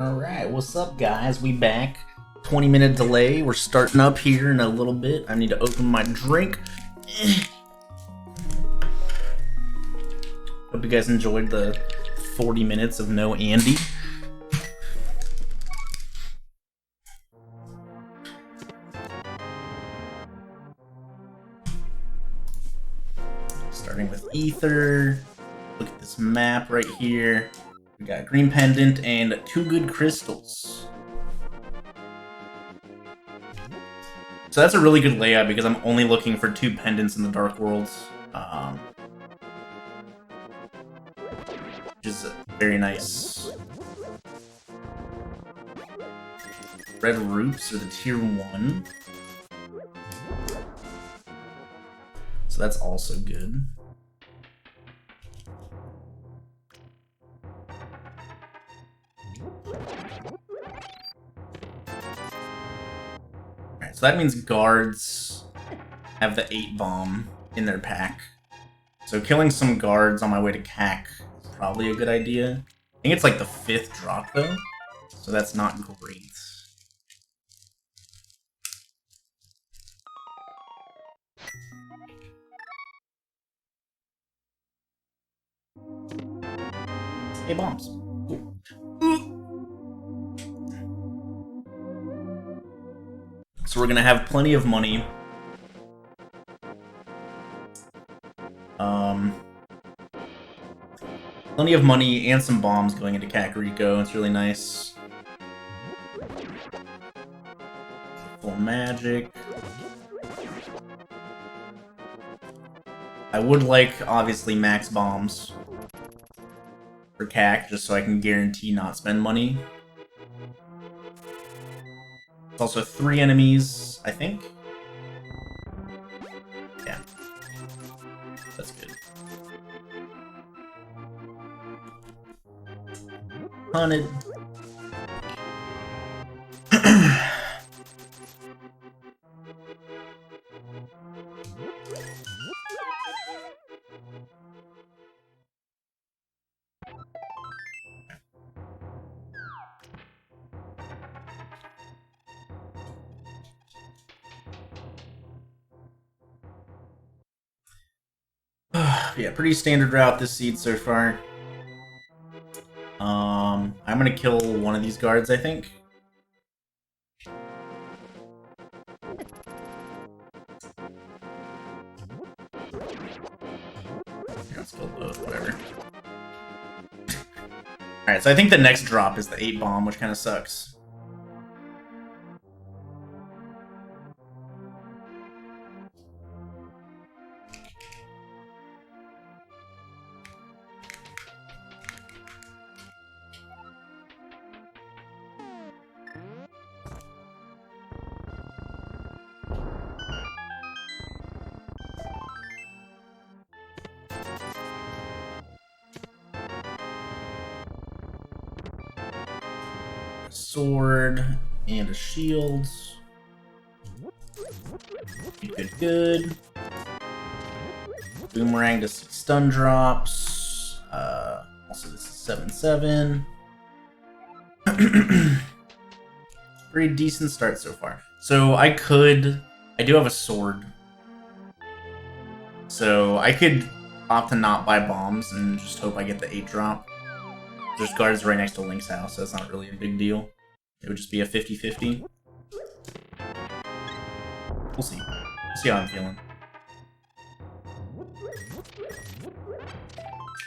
Alright, what's up guys? We back. 20-minute delay. We're starting up here in a little bit. I need to open my drink. Hope you guys enjoyed the 40 minutes of no Andy. Starting with Ether. Look at this map right here. We got green pendant and 2 good crystals. So that's a really good layout because I'm only looking for 2 pendants in the Dark Worlds. Which is very nice. Red Roots are the tier 1. So that's also good. Alright, so that means guards have the 8 bomb in their pack. So killing some guards on my way to CAC is probably a good idea. I think it's like the 5th drop though, so that's not great. Hey, bombs. Cool. So we're gonna have plenty of money. Plenty of money and some bombs going into Kakariko. It's really nice. Full magic. I would like, obviously, max bombs for CAC, just so I can guarantee not spend money. It's also 3 enemies, I think. Yeah. That's good. Hunted. Yeah, pretty standard route this seed so far. I'm gonna kill one of these guards, I think. Let's kill both, whatever. Alright, so I think the next drop is the 8 bomb, which kind of sucks. Sword and a shield. Good. Boomerang to 6 stun drops. Also, this is 7/7. Pretty decent start so far. So I do have a sword. So I could opt to not buy bombs and just hope I get the 8 drop. There's guards right next to Link's house, so that's not really a big deal. It would just be a 50-50. We'll see. We'll see how I'm feeling.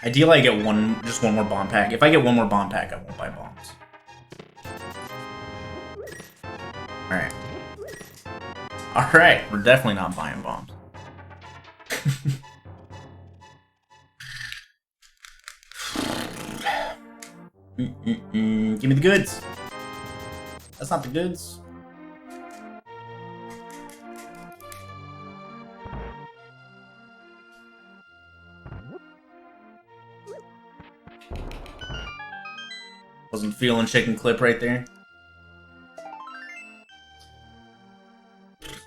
Ideally, I get just one more bomb pack. If I get one more bomb pack, I won't buy bombs. Alright. Alright, we're definitely not buying bombs. Give me the goods. That's not the goods. Wasn't feeling chicken clip right there.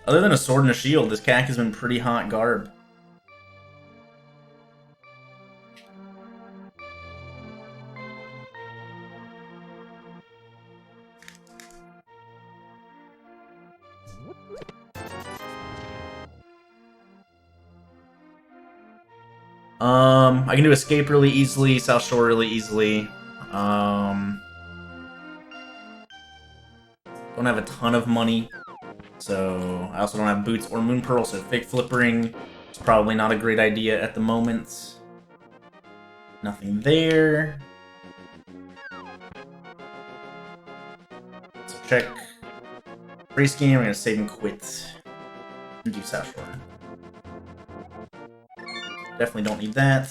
Other than a sword and a shield, this CAC has been pretty hot garb. I can do Escape really easily, South Shore really easily. Don't have a ton of money, so I also don't have Boots or Moon Pearl, so Fake Flippering is probably not a great idea at the moment. Nothing there. Let's check. Race game, I'm gonna save and quit. And do South Shore. Definitely don't need that.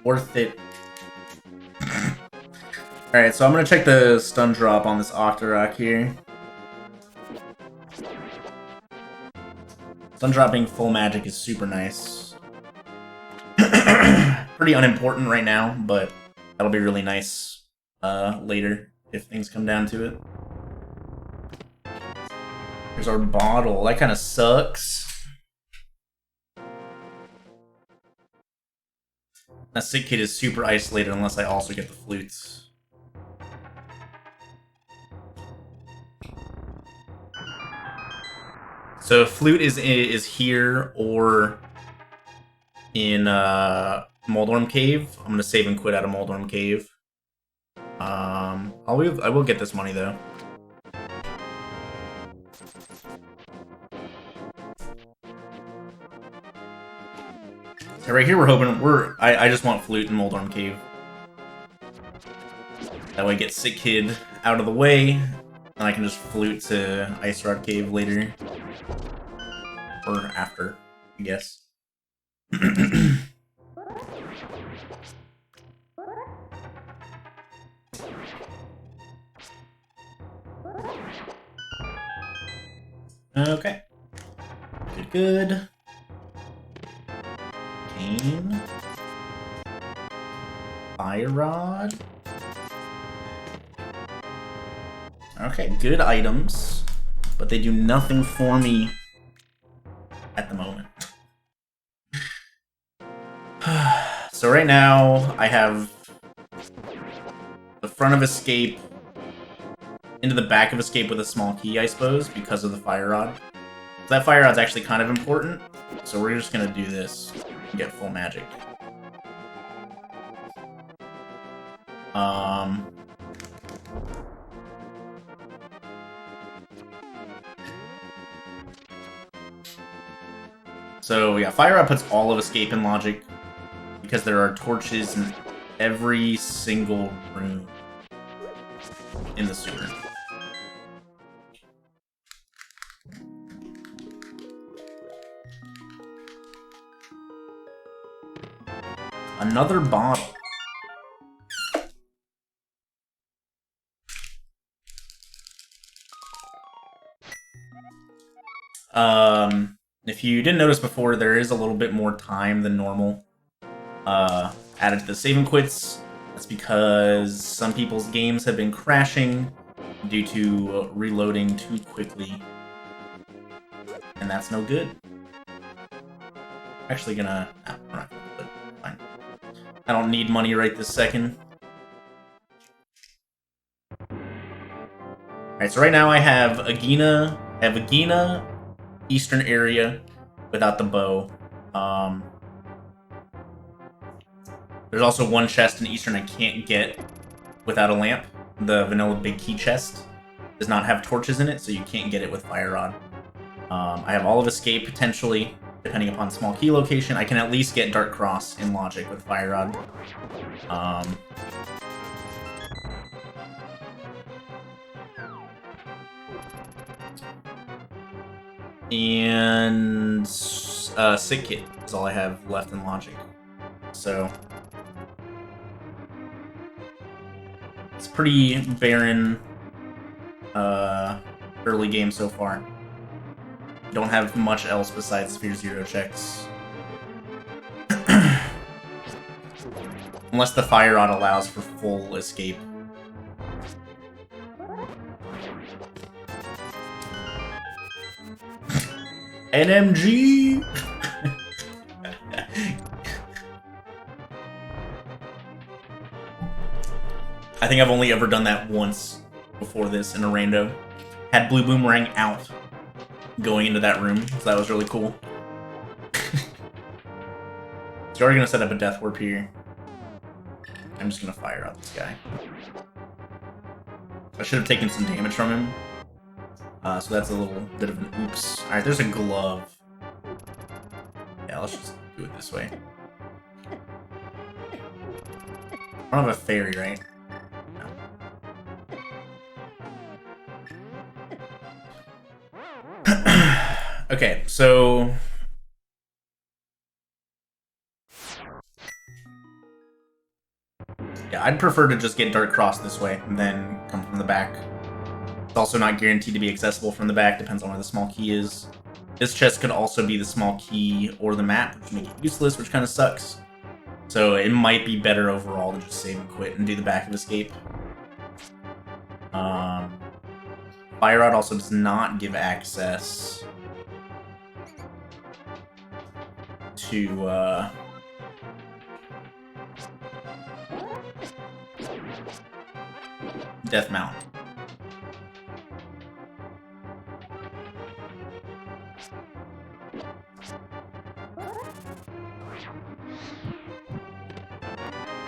Worth it. Alright, so I'm gonna check the stun drop on this Octorok here. Stun dropping full magic is super nice. Pretty unimportant right now, but that'll be really nice later if things come down to it. Here's our bottle. That kind of sucks. That Sick Kid is super isolated unless I also get the flutes. So flute is here or in Moldorm Cave. I'm gonna save and quit out of Moldorm Cave. I will get this money though. So right here we're hoping I just want flute in Moldorm Cave. That way I get Sick Kid out of the way, and I can just flute to Ice Rod Cave later. Or after, I guess. Okay. Good. Cane. Fire Rod. Okay, good items. But they do nothing for me at the moment. So right now, I have the front of Escape into the back of Escape with a small key, I suppose, because of the Fire Rod. That Fire Rod's actually kind of important, so we're just gonna do this and get full magic. So yeah, Fire Rod puts all of Escape in logic because there are torches in every single room in the sewer. Another bottle. If you didn't notice before, there is a little bit more time than normal added to the save and quits. That's because some people's games have been crashing due to reloading too quickly. And that's no good. Actually gonna... No, we're not gonna do it. Fine. I don't need money right this second. Alright, so right now I have Agina. Eastern area without the bow. There's also one chest in Eastern I can't get without a lamp. The vanilla big key chest does not have torches in it, so you can't get it with Fire Rod. I have all of Escape potentially, depending upon small key location. I can at least get Dark Cross in logic with Fire Rod. And Sick Kid is all I have left in logic. So it's pretty barren early game so far. Don't have much else besides Sphere Zero checks. Unless the fire rod allows for full escape. NMG! I think I've only ever done that once before this in a rando. Had Blue Boomerang out going into that room, so that was really cool. So you're already gonna set up a Death Warp here. I'm just gonna fire out this guy. I should have taken some damage from him. So that's a little bit of an oops. Alright, there's a glove. Yeah, let's just do it this way. I don't have a fairy, right? No. Okay, so... yeah, I'd prefer to just get Dark Cross this way and then come from the back. It's also not guaranteed to be accessible from the back, depends on where the small key is. This chest could also be the small key or the map, which make it useless, which kind of sucks. So it might be better overall to just save and quit and do the back of escape. Fire Rod also does not give access to Death Mount.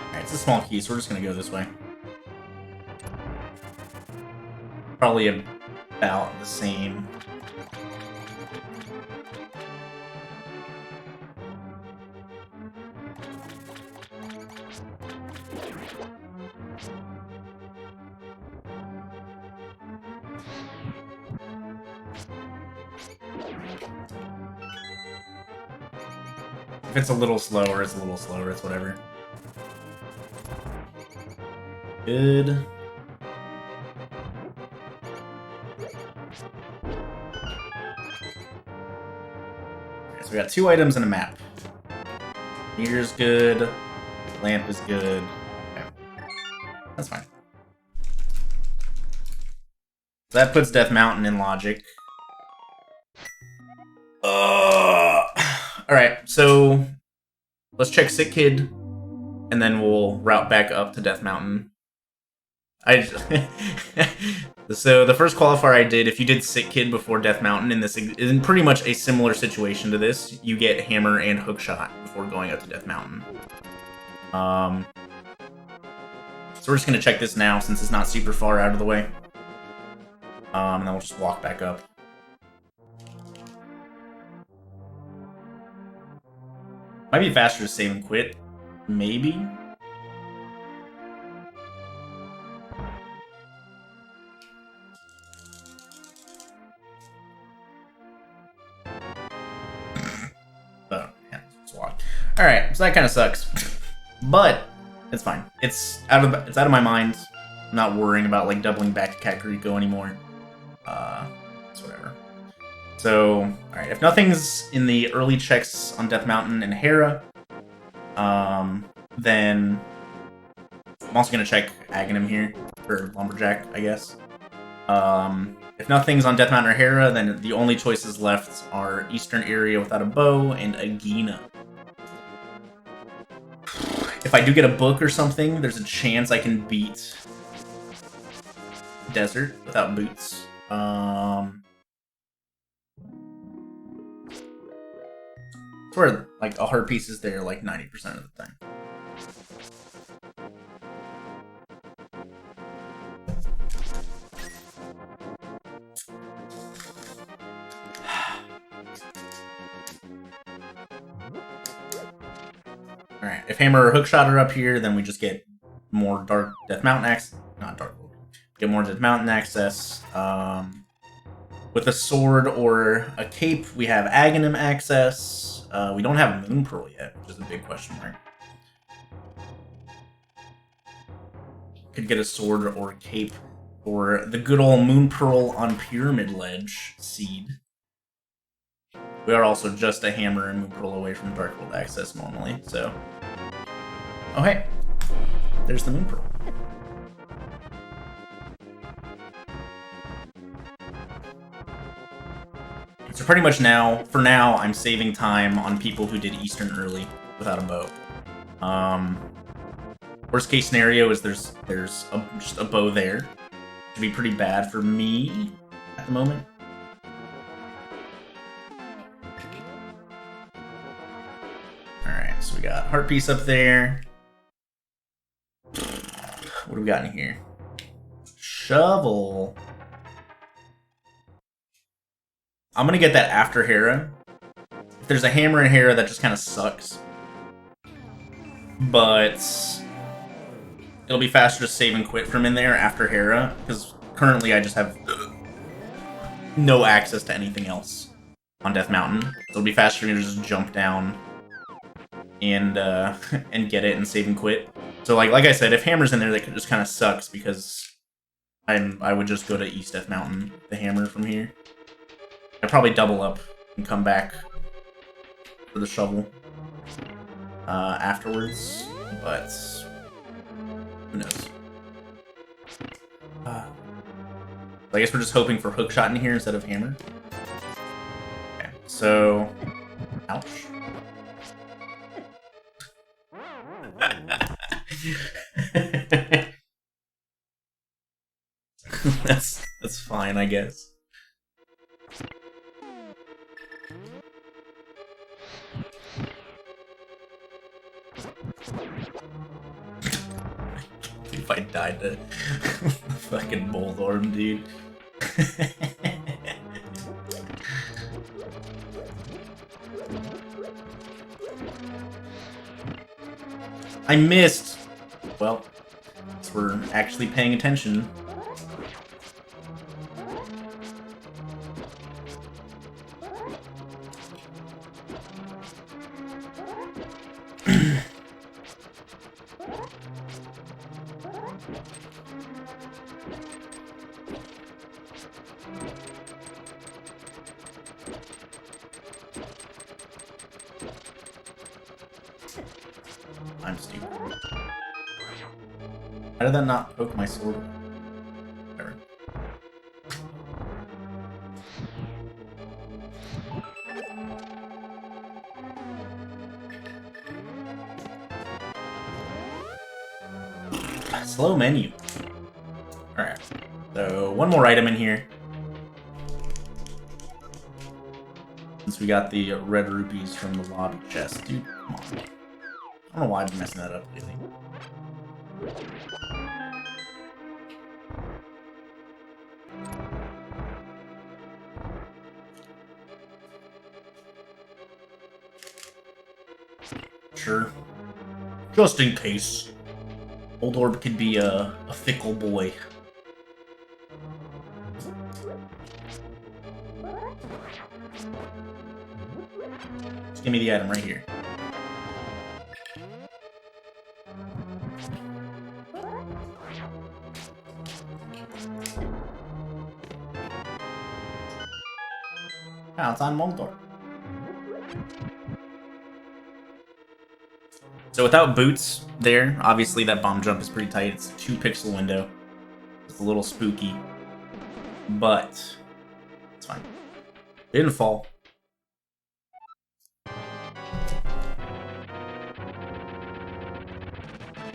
Alright, it's a small key, so we're just gonna go this way. Probably about the same. If it's a little slower, it's a little slower, it's whatever. Good. Okay, so we got 2 items and a map. Meter's good. Lamp is good. Okay. That's fine. So that puts Death Mountain in logic. Alright, so let's check Sick Kid, and then we'll route back up to Death Mountain. So the first qualifier I did, if you did Sick Kid before Death Mountain, in this is in pretty much a similar situation to this, you get Hammer and Hookshot before going up to Death Mountain. So we're just gonna check this now since it's not super far out of the way. And then we'll just walk back up. Might be faster to save and quit. Maybe? Oh, yeah, just walk. Alright, so that kind of sucks. But it's fine. It's out of my mind. I'm not worrying about like doubling back to Kakariko anymore. It's whatever. So, alright, if nothing's in the early checks on Death Mountain and Hera, then I'm also gonna check Aghanim here, or Lumberjack, I guess. If nothing's on Death Mountain or Hera, then the only choices left are Eastern Area without a bow and Agena. If I do get a book or something, there's a chance I can beat Desert without boots. Where like a heart piece is there like 90% of the time. Alright, if Hammer or Hookshot are up here, then we just get more Death Mountain access. Not Dark Lord. Get more Death Mountain access. With a sword or a cape, we have Aghanim access. We don't have Moon Pearl yet, which is a big question mark. Could get a sword or a cape or the good old Moon Pearl on Pyramid Ledge seed. We are also just a Hammer and Moon Pearl away from Dark World access normally, so Oh, hey. There's the moon pearl. So pretty much now, for now, I'm saving time on people who did Eastern early without a bow. Worst case scenario is there's just a bow there. Should be pretty bad for me at the moment. Alright, so we got Heart Piece up there. What do we got in here? Shovel. I'm gonna get that after Hera. If there's a hammer in Hera, that just kind of sucks. But it'll be faster to save and quit from in there after Hera, because currently I just have no access to anything else on Death Mountain. So it'll be faster for me to just jump down and and get it and save and quit. So like I said, if Hammer's in there, that just kind of sucks because I would just go to East Death Mountain, the hammer from here. I'd probably double up and come back for the shovel afterwards, but who knows? I guess we're just hoping for hookshot in here instead of hammer. Okay, so ouch. that's fine, I guess. If I died to fucking Moldorm, dude. I missed! Well, we're actually paying attention. I'm stupid. How did that not poke my sword? Whatever. Slow menu. Alright. So, one more item in here. Since we got the red rupees from the lobby chest. Dude, come on. I don't know why I've been messing that up lately. Sure. Just in case. Old Orb could be a fickle boy. Just give me the item right here. Now it's on Moldor. So without boots there, obviously that bomb jump is pretty tight. It's a 2-pixel window. It's a little spooky. But it's fine. It didn't fall.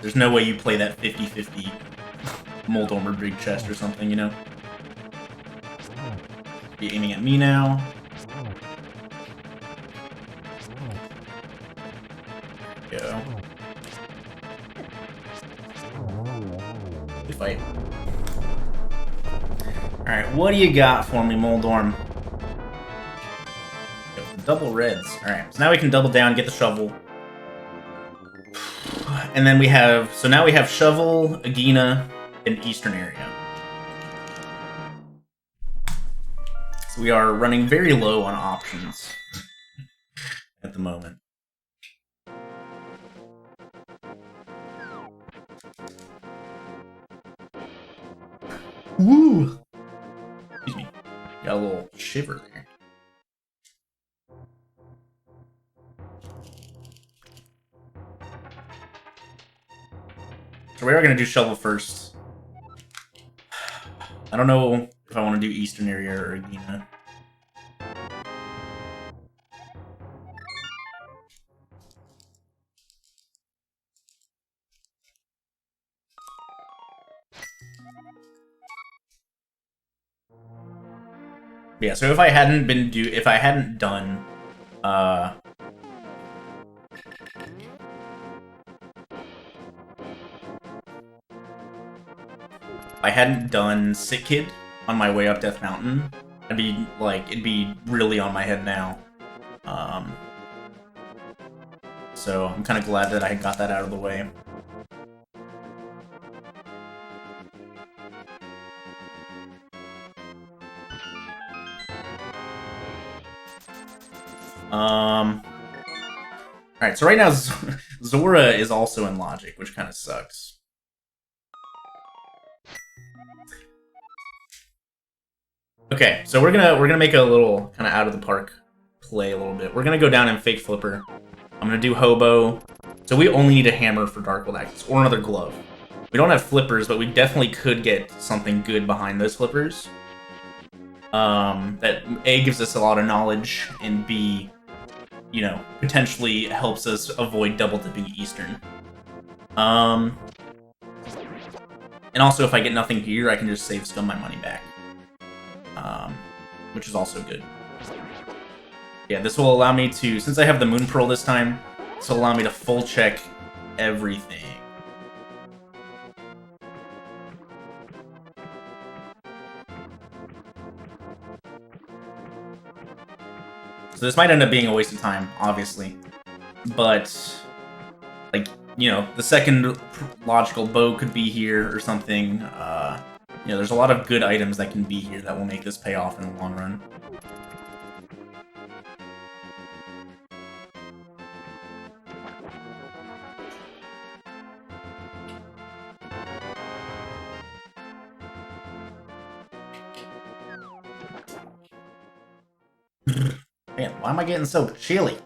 There's no way you play that 50-50 Moldormer big chest or something, you know? Be aiming at me now. Go. Good fight. Alright, what do you got for me, Moldorm? Double reds. Alright, so now we can double down, get the shovel. And then we have... So now we have shovel, Agena, and Eastern area. So we are running very low on options at the moment. Woo! Excuse me. Got a little shiver there. So we are gonna do Shovel first. I don't know if I want to do Eastern area or Agina. Yeah, so if I hadn't done I hadn't done Sick Kid on my way up Death Mountain, it'd be really on my head now. So I'm kind of glad that I got that out of the way. Alright, so right now Zora is also in Logic, which kind of sucks. Okay, so we're gonna make a little kind of out of the park play a little bit. We're gonna go down and fake Flipper. I'm gonna do Hobo. So we only need a hammer for Darkwold Access, or another glove. We don't have flippers, but we definitely could get something good behind those flippers. That A, gives us a lot of knowledge, and B, you know, potentially helps us avoid double dipping Eastern. And also, if I get nothing here, I can just save scum my money back. Which is also good. Yeah, this will allow me to, since I have the Moon Pearl this time, this will allow me to full check everything. So this might end up being a waste of time, obviously. But, like, you know, the second logical bow could be here or something. You know, there's a lot of good items that can be here that will make this pay off in the long run. Man, why am I getting so chilly?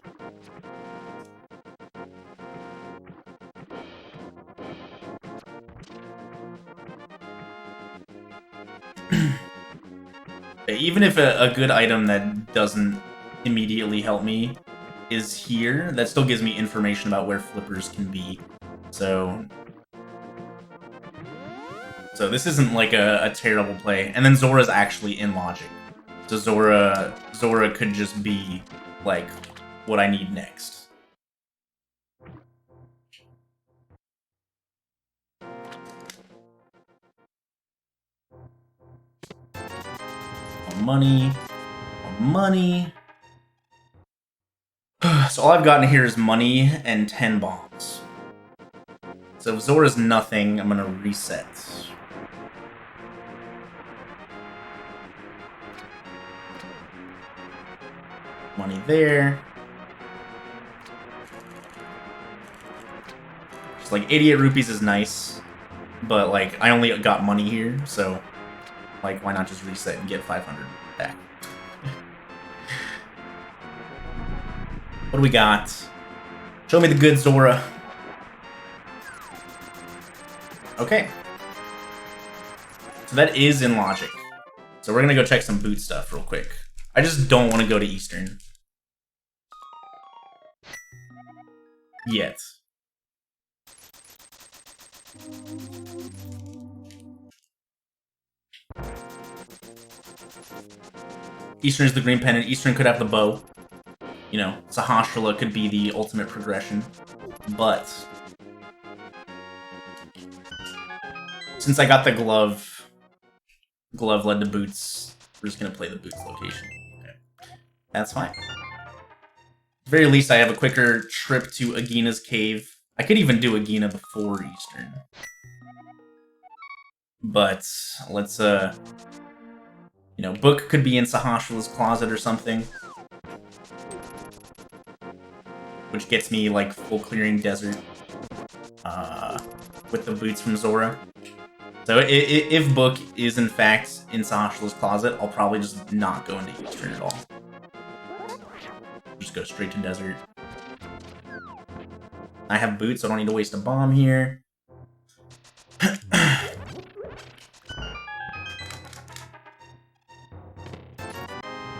Even if a good item that doesn't immediately help me is here, that still gives me information about where flippers can be. So this isn't like a terrible play. And then Zora's actually in Logic. So Zora could just be like what I need next. Money. Money. So all I've gotten here is money and 10 bombs. So if Zora's nothing, I'm gonna reset. Money there. Just like 88 rupees is nice, but like I only got money here, so like why not just reset and get 500 back? What do we got? Show me the good Zora. Okay. So that is in Logic. So we're gonna go check some boot stuff real quick. I just don't want to go to Eastern. Yet. Eastern is the green pennant. Eastern could have the bow. You know, Sahasrara could be the ultimate progression. But since I got the glove led to boots, we're just gonna play the boots location. Okay. That's fine. At the very least, I have a quicker trip to Agina's cave. I could even do Agina before Eastern. But let's you know, Book could be in Sahasrara's closet or something. Which gets me, like, full clearing desert. With the boots from Zora. So if Book is, in fact, in Sahasrara's closet, I'll probably just not go into Eastern at all. Just go straight to desert. I have boots, so I don't need to waste a bomb here.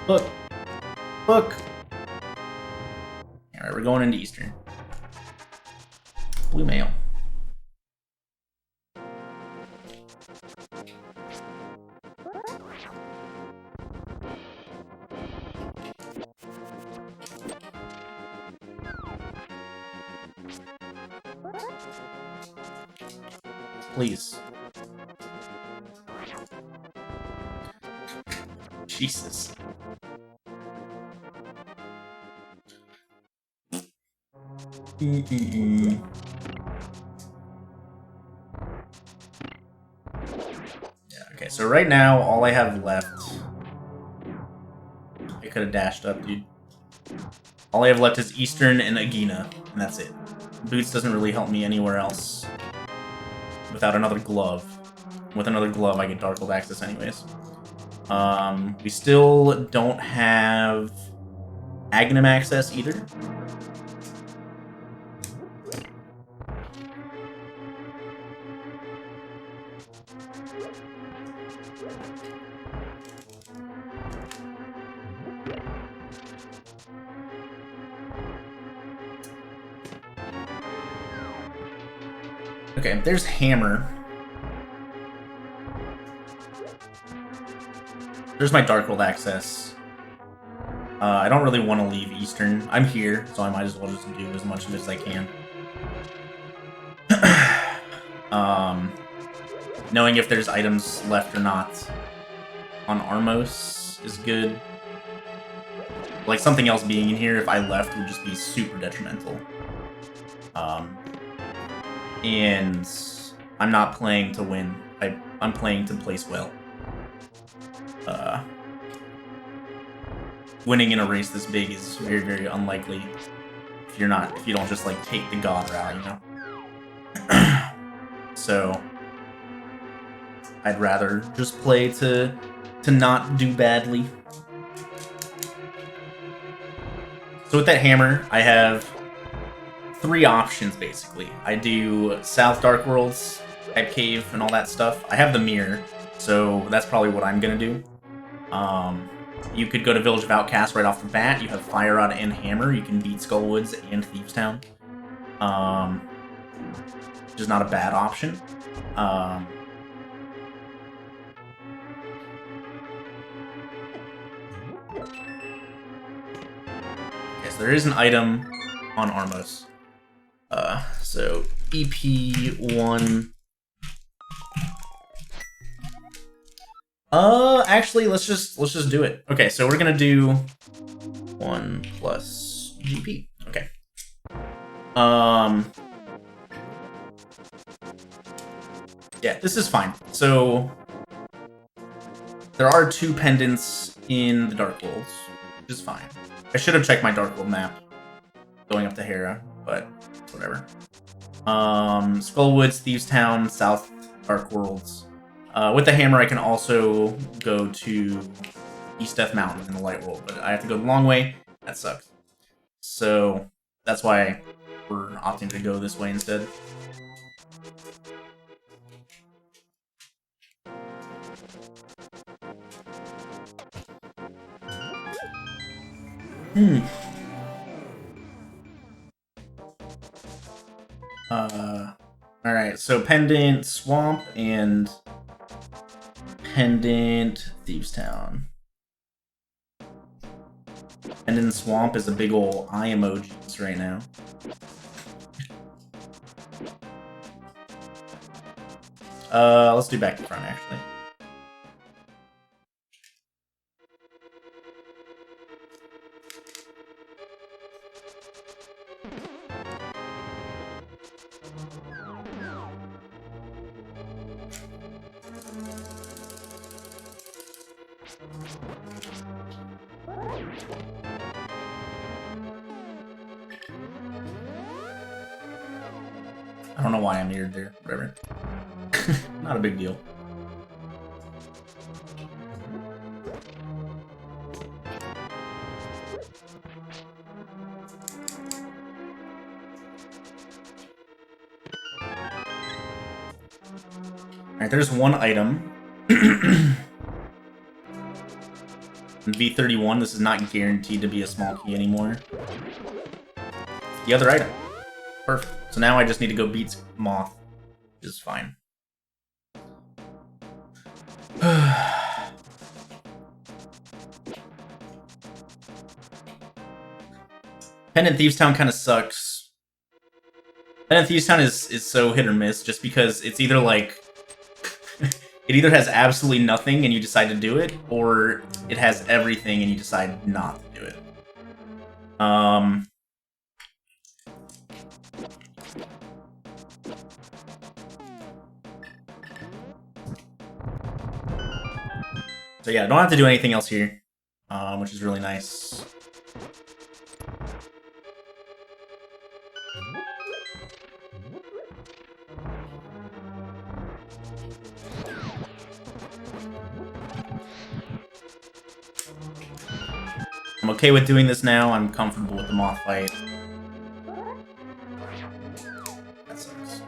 Look! Look! Alright, we're going into Eastern. Blue mail. Please. Jesus. Yeah, okay, so right now, all I have left... I could have dashed up, dude. All I have left is Eastern and Agina, and that's it. Boots doesn't really help me anywhere else. Without another glove. With another glove, I get Darkhold access anyways. We still don't have Aghanim access either. Okay, there's Hammer. There's my Darkhold access. I don't really want to leave Eastern. I'm here, so I might as well just do as much of it as I can. Knowing if there's items left or not on Armos is good. Like, something else being in here, if I left, would just be super detrimental. And I'm not playing to win. I'm playing to place well. Winning in a race this big is very, very unlikely if you don't just like take the god route, you know. So I'd rather just play to not do badly. So with that hammer, I have 3 options basically. I do South Dark Worlds, Type Cave, and all that stuff. I have the mirror, so that's probably what I'm gonna do. You could go to Village of Outcasts right off the bat. You have Fire Rod and Hammer. You can beat Skullwoods and Thieves Town. Which is not a bad option. Okay, so there is an item on Armos. So EP1. Actually, let's just do it. Okay, so we're gonna do 1 plus GP. Okay. Yeah, this is fine. So there are 2 pendants in the Dark Worlds, which is fine. I should have checked my Dark World map going up to Hera, but whatever. Skullwoods, Thieves Town, South Dark Worlds. With the hammer, I can also go to East Death Mountain in the Light World, but I have to go the long way. That sucks. So that's why we're opting to go this way instead. Alright, so Pendant Swamp and Pendant Thieves Town. Pendant Swamp is a big ol' eye emojis right now. Let's do back to front actually. I don't know why I'm mirrored there. Whatever. Not a big deal. Alright, there's one item. V31, this is not guaranteed to be a small key anymore. The other item. Perfect. So now I just need to go beat Moth, which is fine. Pendant Thieves Town kind of sucks. Pendant Thieves Town is so hit or miss, just because it's either like... it either has absolutely nothing and you decide to do it, or it has everything and you decide not to do it. So yeah, I don't have to do anything else here, which is really nice. I'm okay with doing this now. I'm comfortable with the Moth fight. That sucks.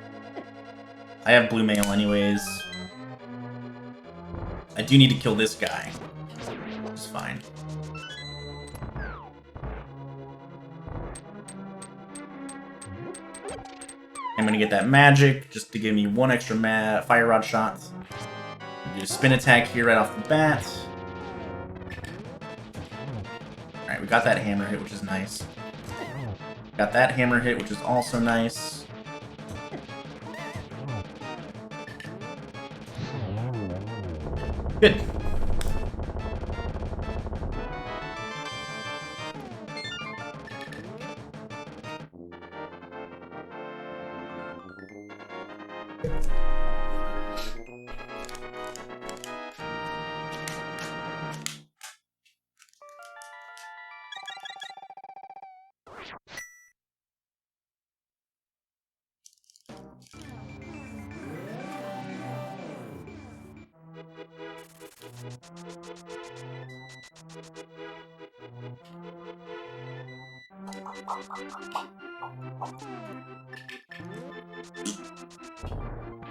I have blue mail anyways. I do need to kill this guy. It's fine. I'm gonna get that magic just to give me one extra fire rod shot. Do a spin attack here right off the bat. Alright, we got that hammer hit, which is nice. Got that hammer hit, which is also nice. Good.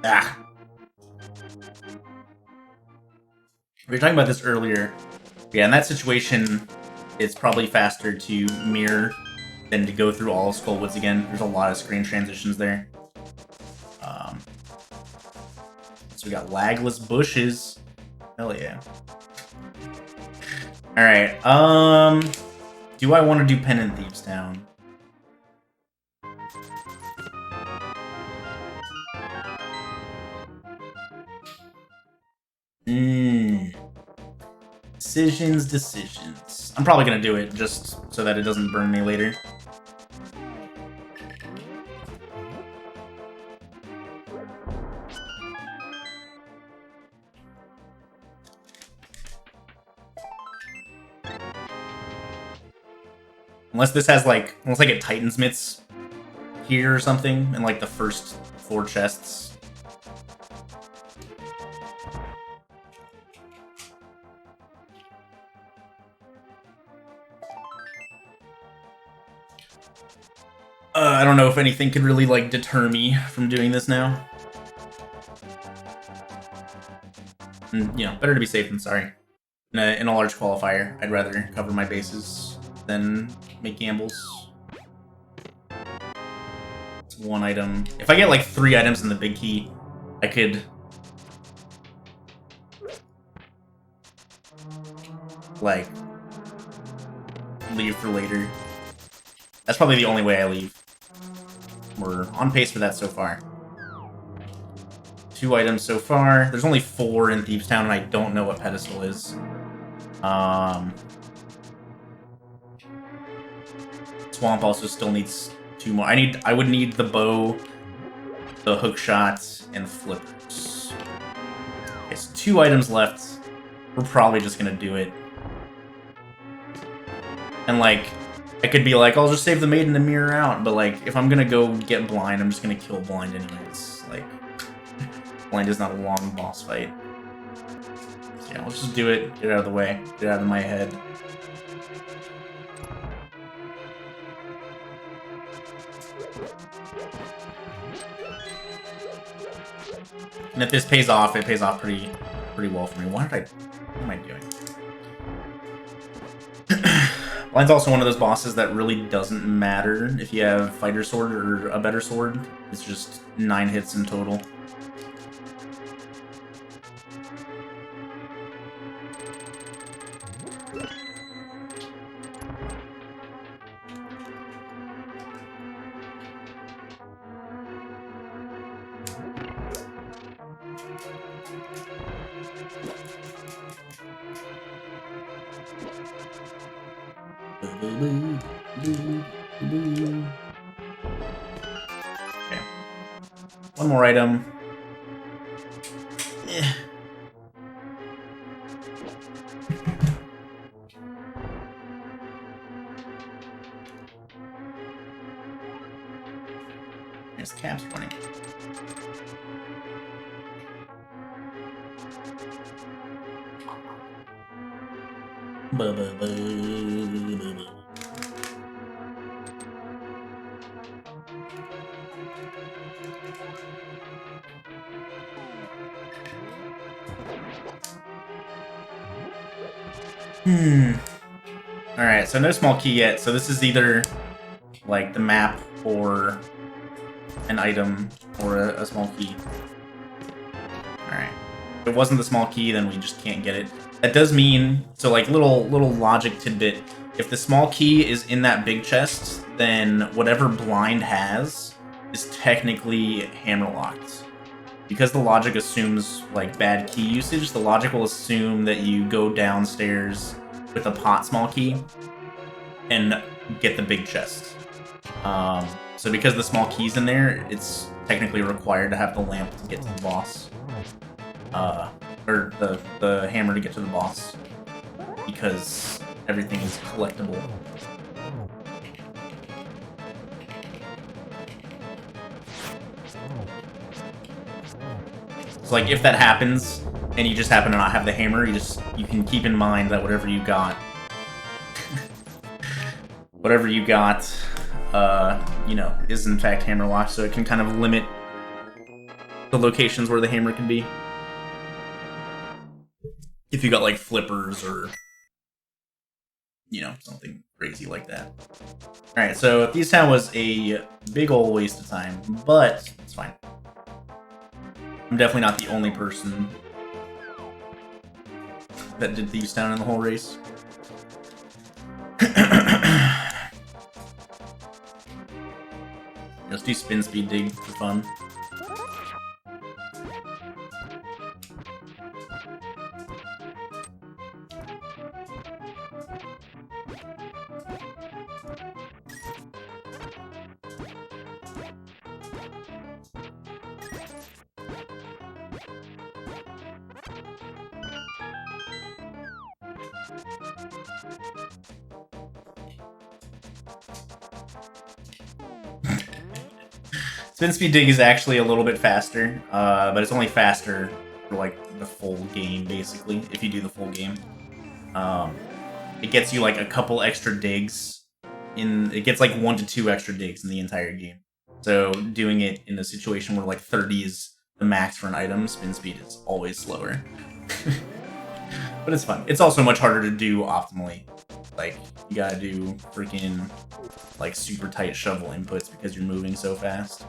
Ah. We were talking about this earlier. Yeah, in that situation, it's probably faster to mirror than to go through all of Skullwoods again. There's a lot of screen transitions there. So we got lagless bushes. Hell yeah. Alright, do I want to do Pendant Thieves Town? Decisions. I'm probably gonna do it just so that it doesn't burn me later. Unless this has like, unless I get Titansmiths here or something in like the first 4 chests. I don't know if anything could really, like, deter me from doing this now. And, you know, better to be safe than sorry. In a large qualifier, I'd rather cover my bases than make gambles. It's 1 item. If I get, like, 3 items in the big key, I could... like... leave for later. That's probably the only way I leave. We're on pace for that so far. 2 items so far. There's only 4 in Thieves Town, and I don't know what pedestal is. Swamp also still needs 2 more. I would need the bow, the hook shot, and flippers. Okay, so 2 items left. We're probably just gonna do it. And like, I could be like, I'll just save the maiden to mirror out, but like, if I'm gonna go get blind, I'm just gonna kill blind anyways. Like, blind is not a long boss fight. So yeah, let's just do it, get it out of the way, get it out of my head. And if this pays off, it pays off pretty well for me. What am I doing? Blind's also one of those bosses that really doesn't matter if you have Fighter Sword or a better sword. It's just 9 hits in total. Okay. One more item. There's Cap's running. Alright, so no small key yet, so this is either like the map or an item or a small key. Alright. If it wasn't the small key, then we just can't get it. That does mean, so like little logic tidbit, if the small key is in that big chest, then whatever blind has is technically hammer locked. Because the logic assumes like bad key usage, the logic will assume that you go downstairs with a pot small key and get the big chest. So because the small key's in there, it's technically required to have the lamp to get to the boss. Or the hammer to get to the boss. Because everything is collectible. So like if that happens and you just happen to not have the hammer, you can keep in mind that whatever you got you know, is in fact hammer locked, so it can kind of limit the locations where the hammer can be. If you got like flippers or, you know, something crazy like that. Alright, so Thieves' Town was a big ol' waste of time, but it's fine. I'm definitely not the only person that did Thieves' Town in the whole race. Let's do spin speed dig for fun. Spin speed dig is actually a little bit faster, but it's only faster for like the full game, basically, if you do the full game. It gets you like a couple extra digs. It gets like 1 to 2 extra digs in the entire game. So doing it in a situation where like 30 is the max for an item, spin speed is always slower. But it's fun. It's also much harder to do optimally. Like, you gotta do freaking like super tight shovel inputs because you're moving so fast.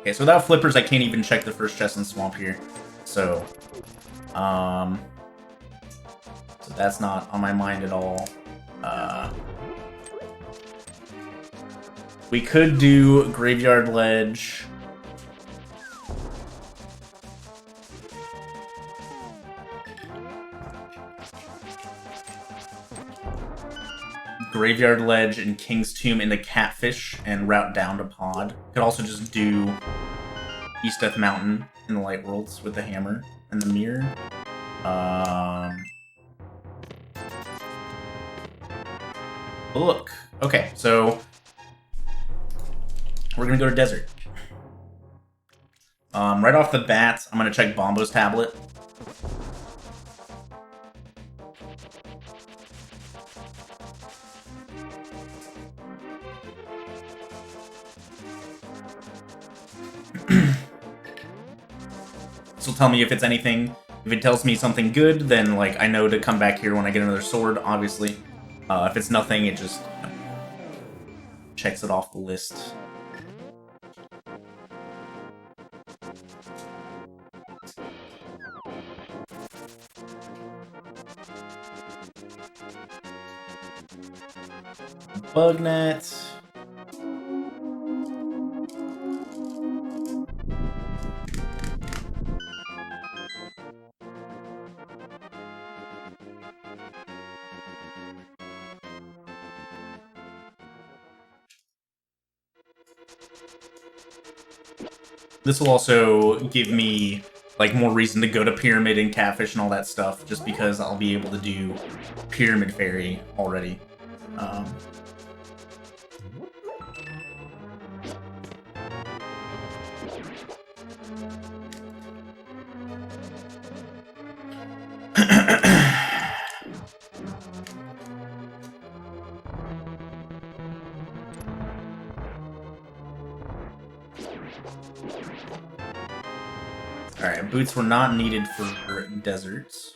Okay, so without flippers, I can't even check the first chest in Swamp here. So that's not on my mind at all. We could do Graveyard Ledge. Graveyard Ledge and King's Tomb into Catfish and route down to Pod. Could also just do East Death Mountain in the Light Worlds with the hammer and the mirror. Look. Okay, so we're gonna go to Desert. Right off the bat, I'm gonna check Bombo's tablet. This will tell me if it's anything. If it tells me something good, then like I know to come back here when I get another sword, obviously. If it's nothing, it just checks it off the list. Bug net. This will also give me like more reason to go to Pyramid and Catfish and all that stuff, just because I'll be able to do Pyramid Fairy already. Alright, boots were not needed for deserts.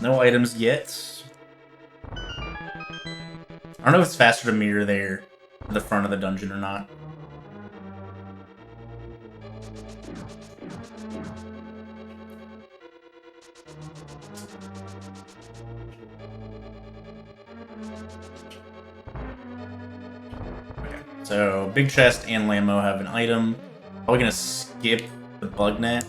No items yet. I don't know if it's faster to mirror there to the front of the dungeon or not. So, Big Chest and Lammo have an item. Probably gonna skip the bug net.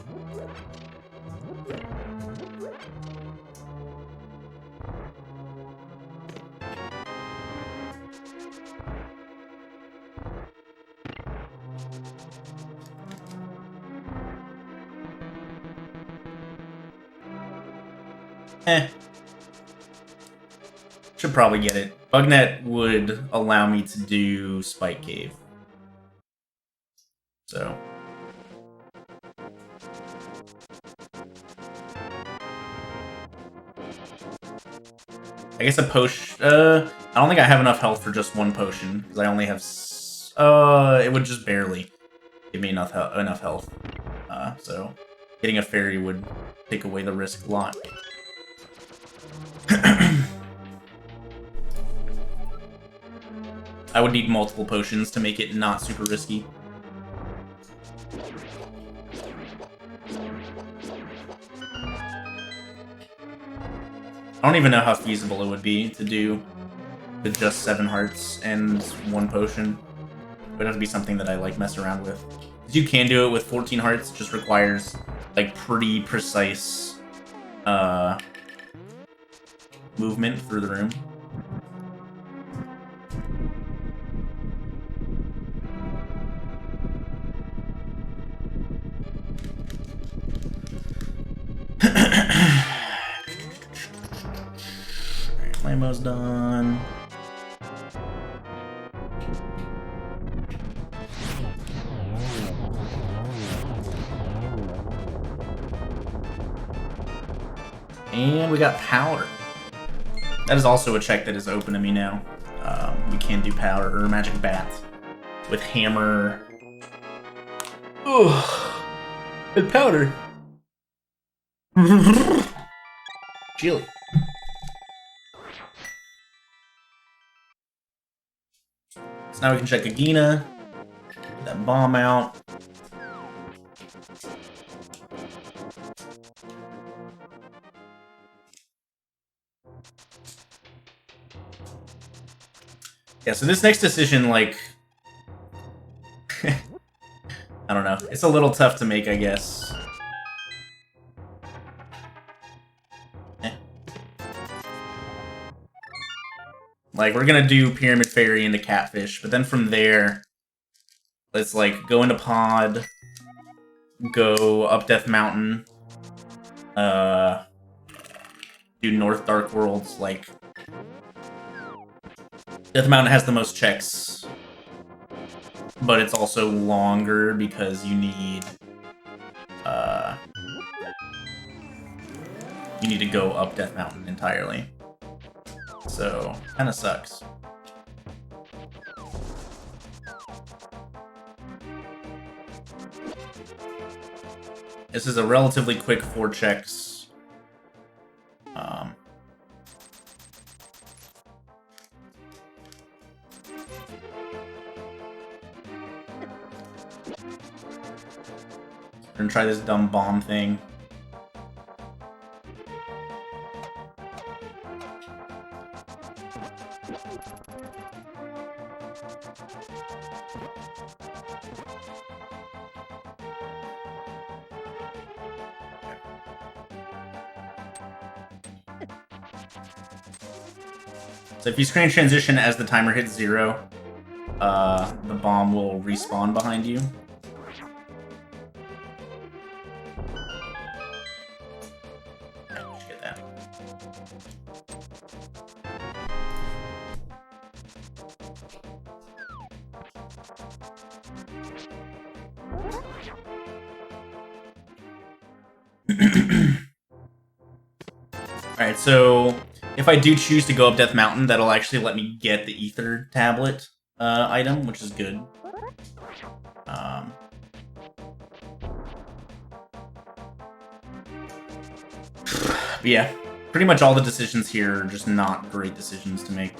Should probably get it. Bugnet would allow me to do Spike Cave. So. I guess a potion. I don't think I have enough health for just one potion, because I only have. It would just barely give me enough health. So getting a fairy would take away the risk a lot. I would need multiple potions to make it not super risky. I don't even know how feasible it would be to do with just 7 hearts and 1 potion. It would have to be something that I like mess around with. You can do it with 14 hearts, it just requires like pretty precise movement through the room. Lammo's done. And we got powder. That is also a check that is open to me now. We can do powder or magic bat with hammer. Ugh. With powder. Chili. So now we can check Agina. Get that bomb out. Yeah, so this next decision, like... I don't know. It's a little tough to make, I guess. Like, we're gonna do Pyramid Fairy into Catfish, but then from there, let's, like, go into Pod, go up Death Mountain, do North Dark Worlds, like... Death Mountain has the most checks, but it's also longer because you need to go up Death Mountain entirely. So, kinda sucks. This is a relatively quick 4 checks. We're gonna try this dumb bomb thing. So if you screen transition as the timer hits 0, the bomb will respawn behind you. Get that. Alright, so if I do choose to go up Death Mountain, that'll actually let me get the Ether Tablet item, which is good. But yeah, pretty much all the decisions here are just not great decisions to make.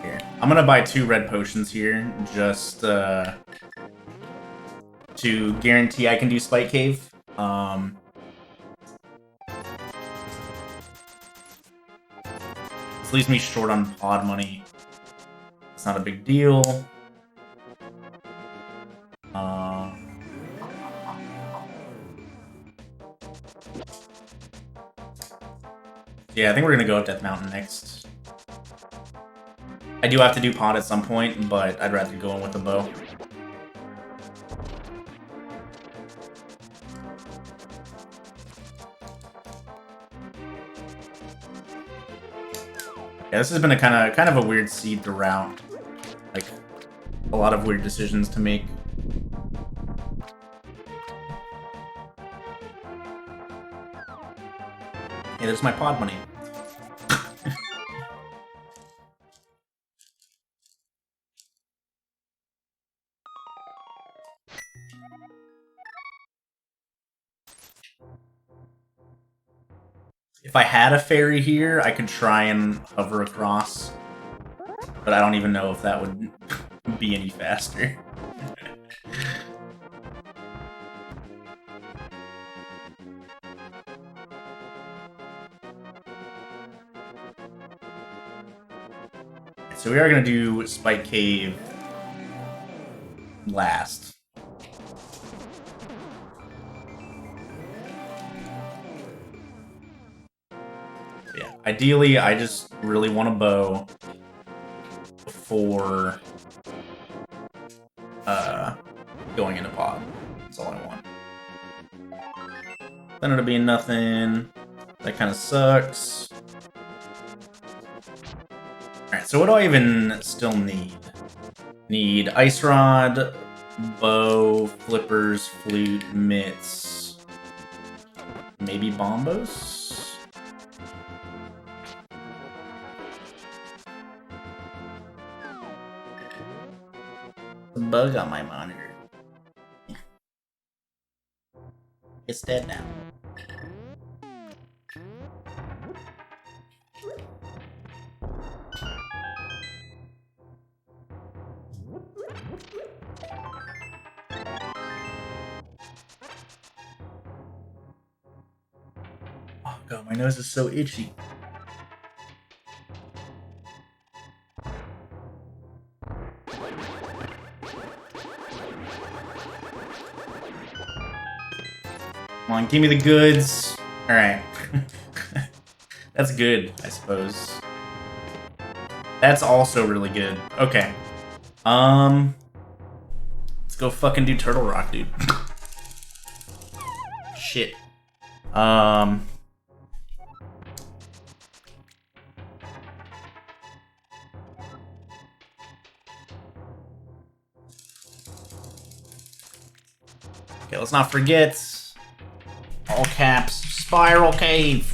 Here, I'm gonna buy 2 red potions here, just to guarantee I can do Spike Cave. This leaves me short on pod money. It's not a big deal. Yeah, I think we're gonna go up Death Mountain next. I do have to do pod at some point, but I'd rather go in with a bow. Yeah, this has been a kind of a weird seed throughout. Like, a lot of weird decisions to make. Hey, there's my pod money. If I had a fairy here, I could try and hover across. But I don't even know if that would be any faster. So we are going to do Spike Cave last. Yeah, ideally, I just really want a bow for going into pod. That's all I want. Then it'll be nothing. That kind of sucks. Alright, so what do I even still need? Need Ice Rod, bow, flippers, flute, mitts, maybe bombos? A bug on my monitor. It's dead now. Oh god, my nose is so itchy. Come on, give me the goods. Alright. That's good, I suppose. That's also really good. Okay. Let's go fucking do Turtle Rock, dude. Shit. Okay, let's not forget caps. Spiral cave.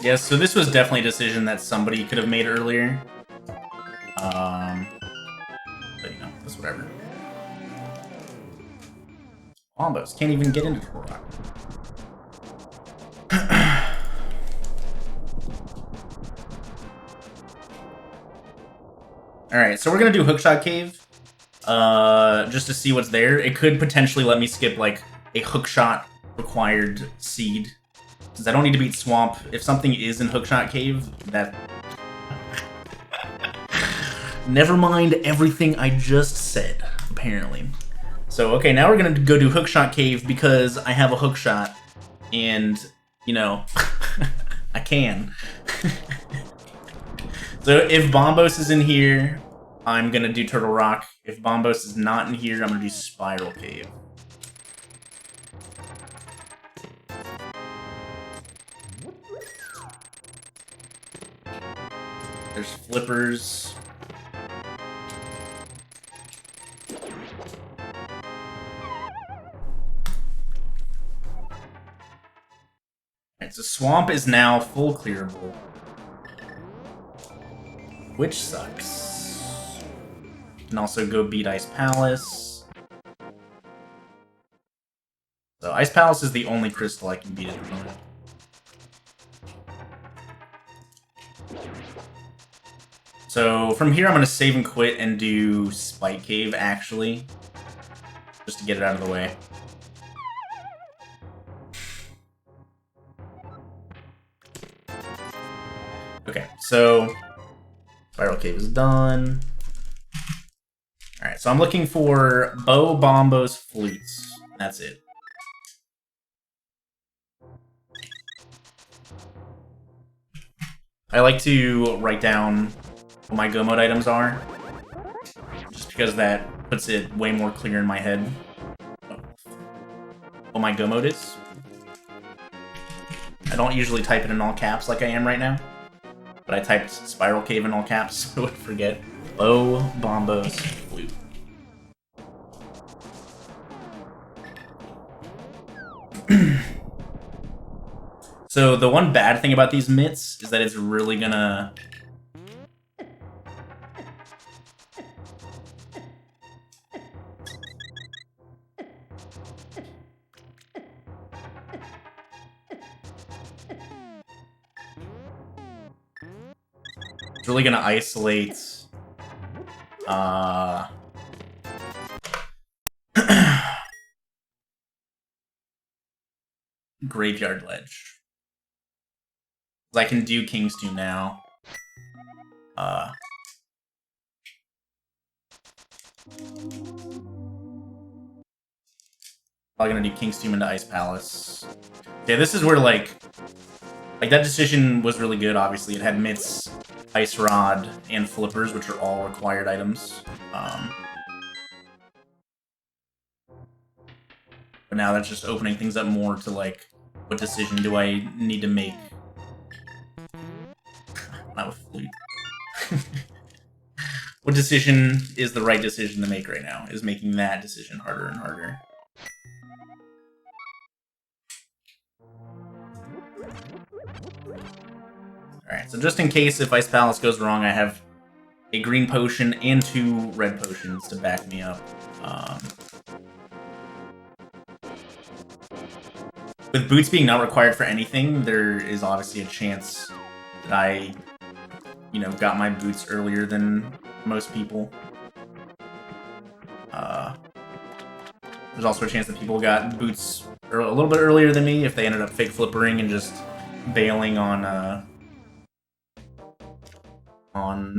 Yes, so this was definitely a decision that somebody could have made earlier. But you know, that's whatever. Almost can't even get into Turtle Rock. Alright, so we're gonna do Hookshot Cave. Just to see what's there. It could potentially let me skip, like, a Hookshot required seed. Since I don't need to beat Swamp, if something is in Hookshot Cave, that... Never mind everything I just said, apparently. So, okay, now we're gonna go do Hookshot Cave because I have a hookshot. And, you know, I can. So if Bombos is in here, I'm gonna do Turtle Rock. If Bombos is not in here, I'm gonna do Spiral Cave. There's flippers. Alright, so Swamp is now full clearable. Which sucks. Can also go beat Ice Palace. So Ice Palace is the only crystal I can beat at the moment. So from here I'm going to save and quit and do Spike Cave, actually. Just to get it out of the way. Okay, so Spiral Cave is done. Alright, so I'm looking for bow, bombos, flutes. That's it. I like to write down what my go mode items are, just because that puts it way more clear in my head what my go mode is. I don't usually type it in all caps like I am right now, but I typed Spiral Cave in all caps so I would forget. Bow, bombos, flute. So the one bad thing about these mitts is that it's really gonna... It's really gonna isolate... Graveyard Ledge. I can do King's Tomb now. Probably gonna do King's Tomb into Ice Palace. Yeah, this is where, like that decision was really good, obviously. It had mitts, Ice Rod, and flippers, which are all required items. But now that's just opening things up more to, like, what decision do I need to make? Not with flute. What decision is the right decision to make right now? Is making that decision harder and harder. Alright, so just in case if Ice Palace goes wrong, I have a green potion and 2 red potions to back me up. With boots being not required for anything, there is obviously a chance that I, you know, got my boots earlier than most people. There's also a chance that people got boots a little bit earlier than me if they ended up fake flippering and just bailing on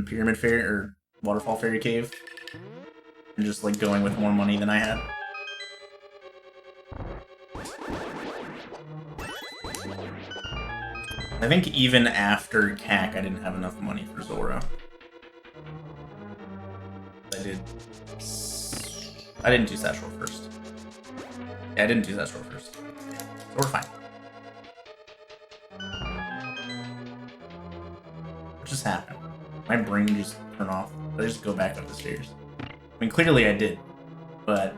Pyramid Fairy or Waterfall Fairy Cave, and just like going with more money than I had. I think even after CAC, I didn't have enough money for Zora. I did I didn't do Satchel first. Yeah, I didn't do Satchel first. So we're fine. What just happened? My brain just turned off. Did I just go back up the stairs? I mean, clearly I did, but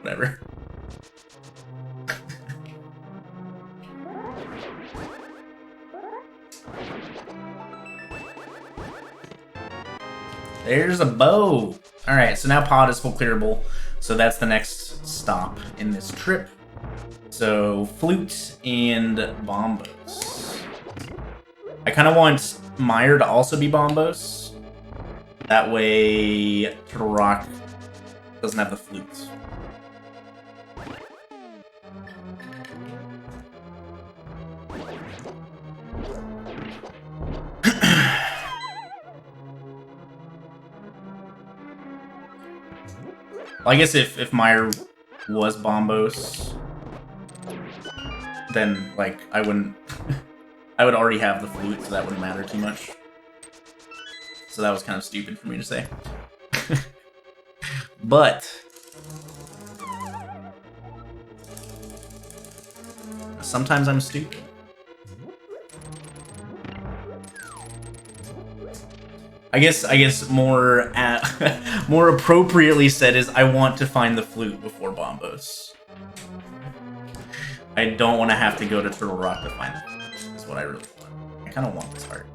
whatever. There's a bow. All right, so now pod is full clearable. So that's the next stop in this trip. So flute and bombos. I kind of want Meyer to also be bombos. That way Turtle Rock doesn't have the flutes. Well, I guess if Meyer was bombos, then like I wouldn't I would already have the flute, so that wouldn't matter too much. So that was kind of stupid for me to say. But sometimes I'm stupid. I guess more more appropriately said is I want to find the flute before bombos. I don't want to have to go to Turtle Rock to find the flute. That's what I really want. I kind of want this heart.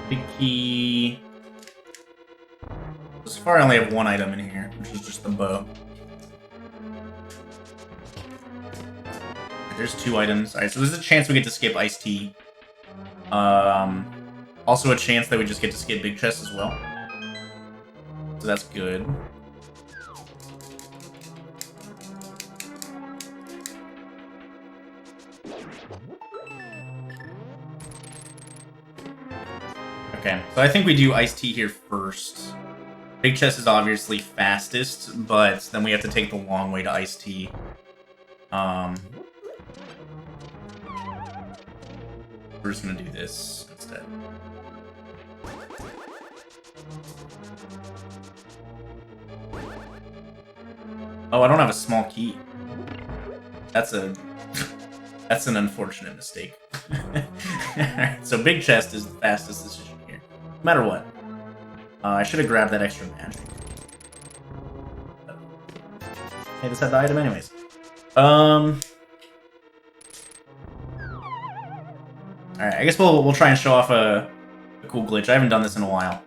Big key. So far I only have one item in here, which is just the bow. There's 2 items. Alright, so there's a chance we get to skip Iced Tea. Also a chance that we just get to skip Big Chest as well. So that's good. Okay, so I think we do Iced Tea here first. Big Chest is obviously fastest, but then we have to take the long way to Iced Tea. We're just gonna do this instead. Oh, I don't have a small key. That's an unfortunate mistake. Alright, so Big Chest is the fastest decision here. No matter what. I should have grabbed that extra magic. Hey, this had the item anyways. Alright, I guess we'll try and show off a cool glitch. I haven't done this in a while.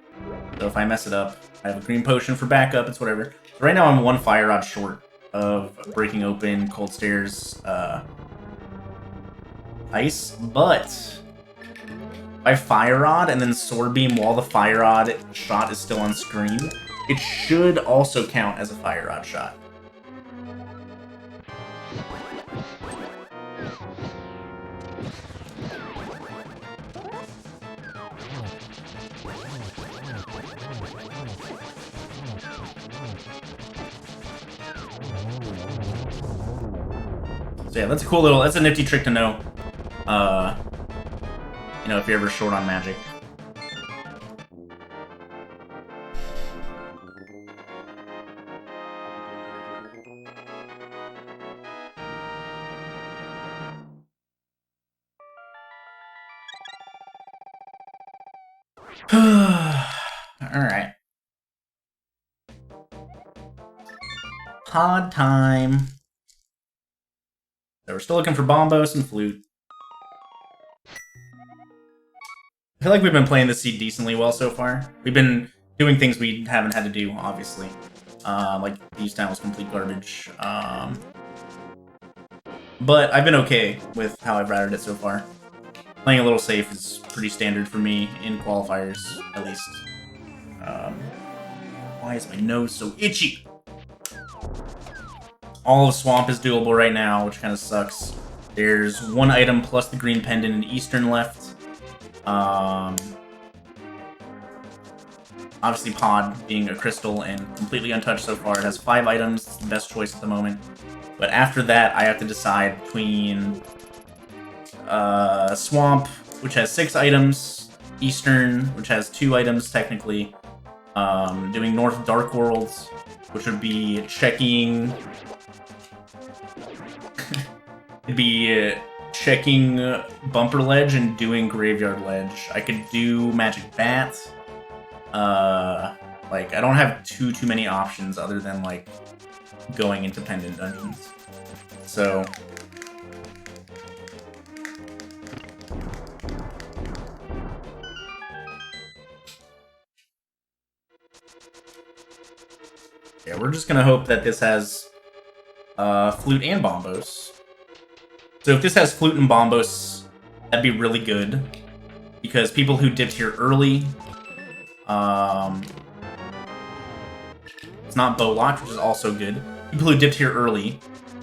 So if I mess it up, I have a green potion for backup, it's whatever. So right now I'm 1 fire rod short of breaking open Cold Stairs ice, but if I fire rod and then sword beam while the fire rod shot is still on screen, it should also count as a fire rod shot. So yeah, that's a cool that's a nifty trick to know. You know, if you're ever short on magic. Alright. Pod time. So we're still looking for Bombos and Flute. I feel like we've been playing this seed decently well so far. We've been doing things we haven't had to do, obviously. Like, these time was complete garbage. But I've been okay with how I've routed it so far. Playing a little safe is pretty standard for me in qualifiers, at least. Why is my nose so itchy? All of Swamp is doable right now, which kind of sucks. There's one item plus the green pendant in Eastern left. Obviously Pod being a crystal and completely untouched so far. It has 5 items, it's the best choice at the moment. But after that, I have to decide between Swamp, which has 6 items, Eastern, which has 2 items technically, doing North Dark Worlds, which would be checking... It'd be checking Bumper Ledge and doing Graveyard Ledge. I could do Magic Bat. Like, I don't have too many options other than, like, going into Pendant Dungeons. So... yeah, we're just gonna hope that this has Flute and Bombos. So if this has Flute and Bombos, that'd be really good. Because people who dipped here early... it's not Bowlotch, which is also good. People who dipped here early,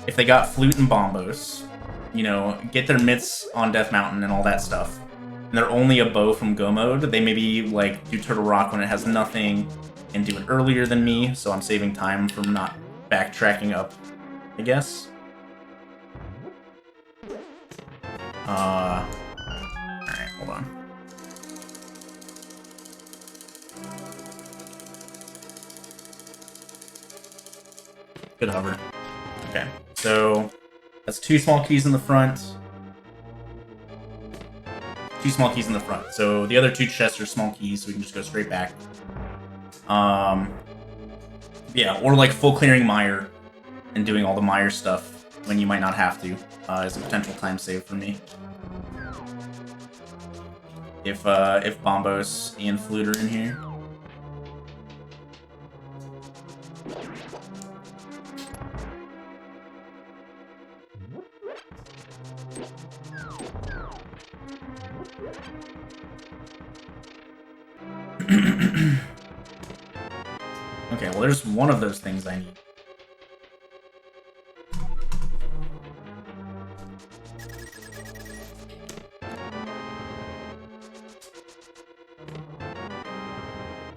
if they got Flute and Bombos, you know, get their mitts on Death Mountain and all that stuff, and they're only a bow from Go mode, they maybe, like, do Turtle Rock when it has nothing, and do it earlier than me, so I'm saving time from not backtracking up, I guess. Alright, hold on. Good hover. Okay, so that's 2 small keys in the front. 2 small keys in the front. So the other 2 chests are small keys, so we can just go straight back. Yeah, or like full clearing Mire and doing all the Mire stuff when you might not have to is a potential time save for me. If Bombos and Flute are in here. Okay, well there's one of those things I need.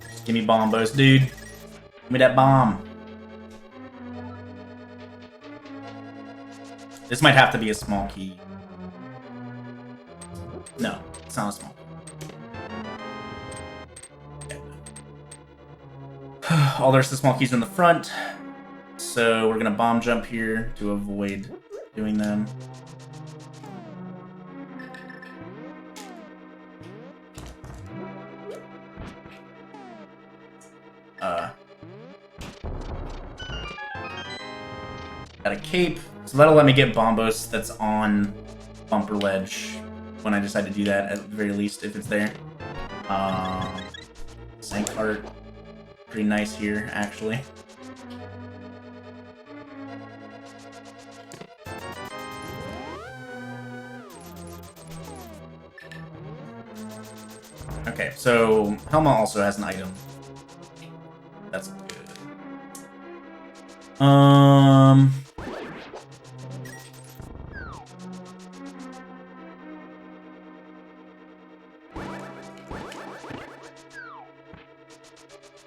Just give me Bombos, dude. Give me that bomb. This might have to be a small key. No, it's not a small key. All the rest of the small keys are in the front, so we're gonna bomb jump here to avoid doing them. Got a cape, so that'll let me get Bombos that's on Bumper Ledge when I decide to do that, at the very least, if it's there. Sank Heart. Pretty nice here, actually. Okay, so Helma also has an item. That's good.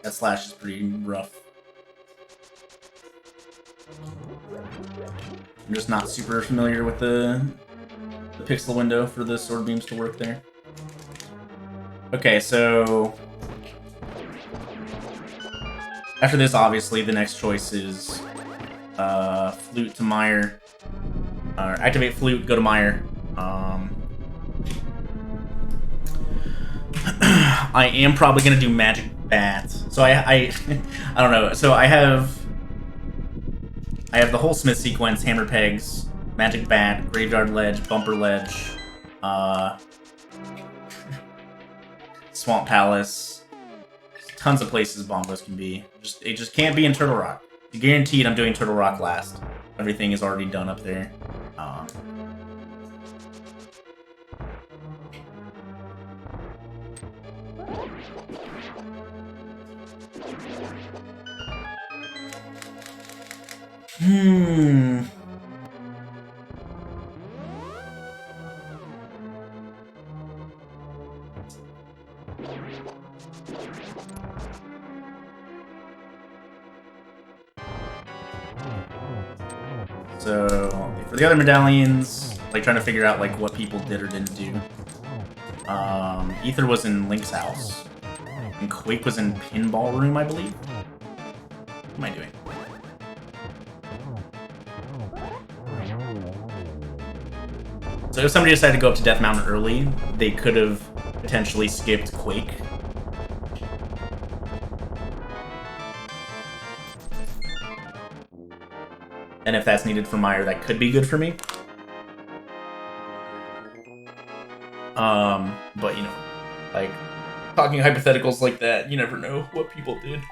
That slash is pretty rough. I'm just not super familiar with the pixel window for the sword beams to work there. Okay, so after this, obviously, the next choice is Flute to Mire. Activate Flute, go to Mire. I am probably gonna do Magic Bat. So I I don't know. So I have the whole Smith sequence, Hammer Pegs, Magic Bat, Graveyard Ledge, Bumper Ledge, Swamp Palace. Tons of places Bombos can be. It just can't be in Turtle Rock. Guaranteed I'm doing Turtle Rock last. Everything is already done up there. So, for the other medallions, like trying to figure out like what people did or didn't do. Ether was in Link's house, and Quake was in Pinball Room, I believe. What am I doing? So if somebody decided to go up to Death Mountain early, they could have potentially skipped Quake. And if that's needed for Meyer, that could be good for me. But you know, like, talking hypotheticals like that, you never know what people did.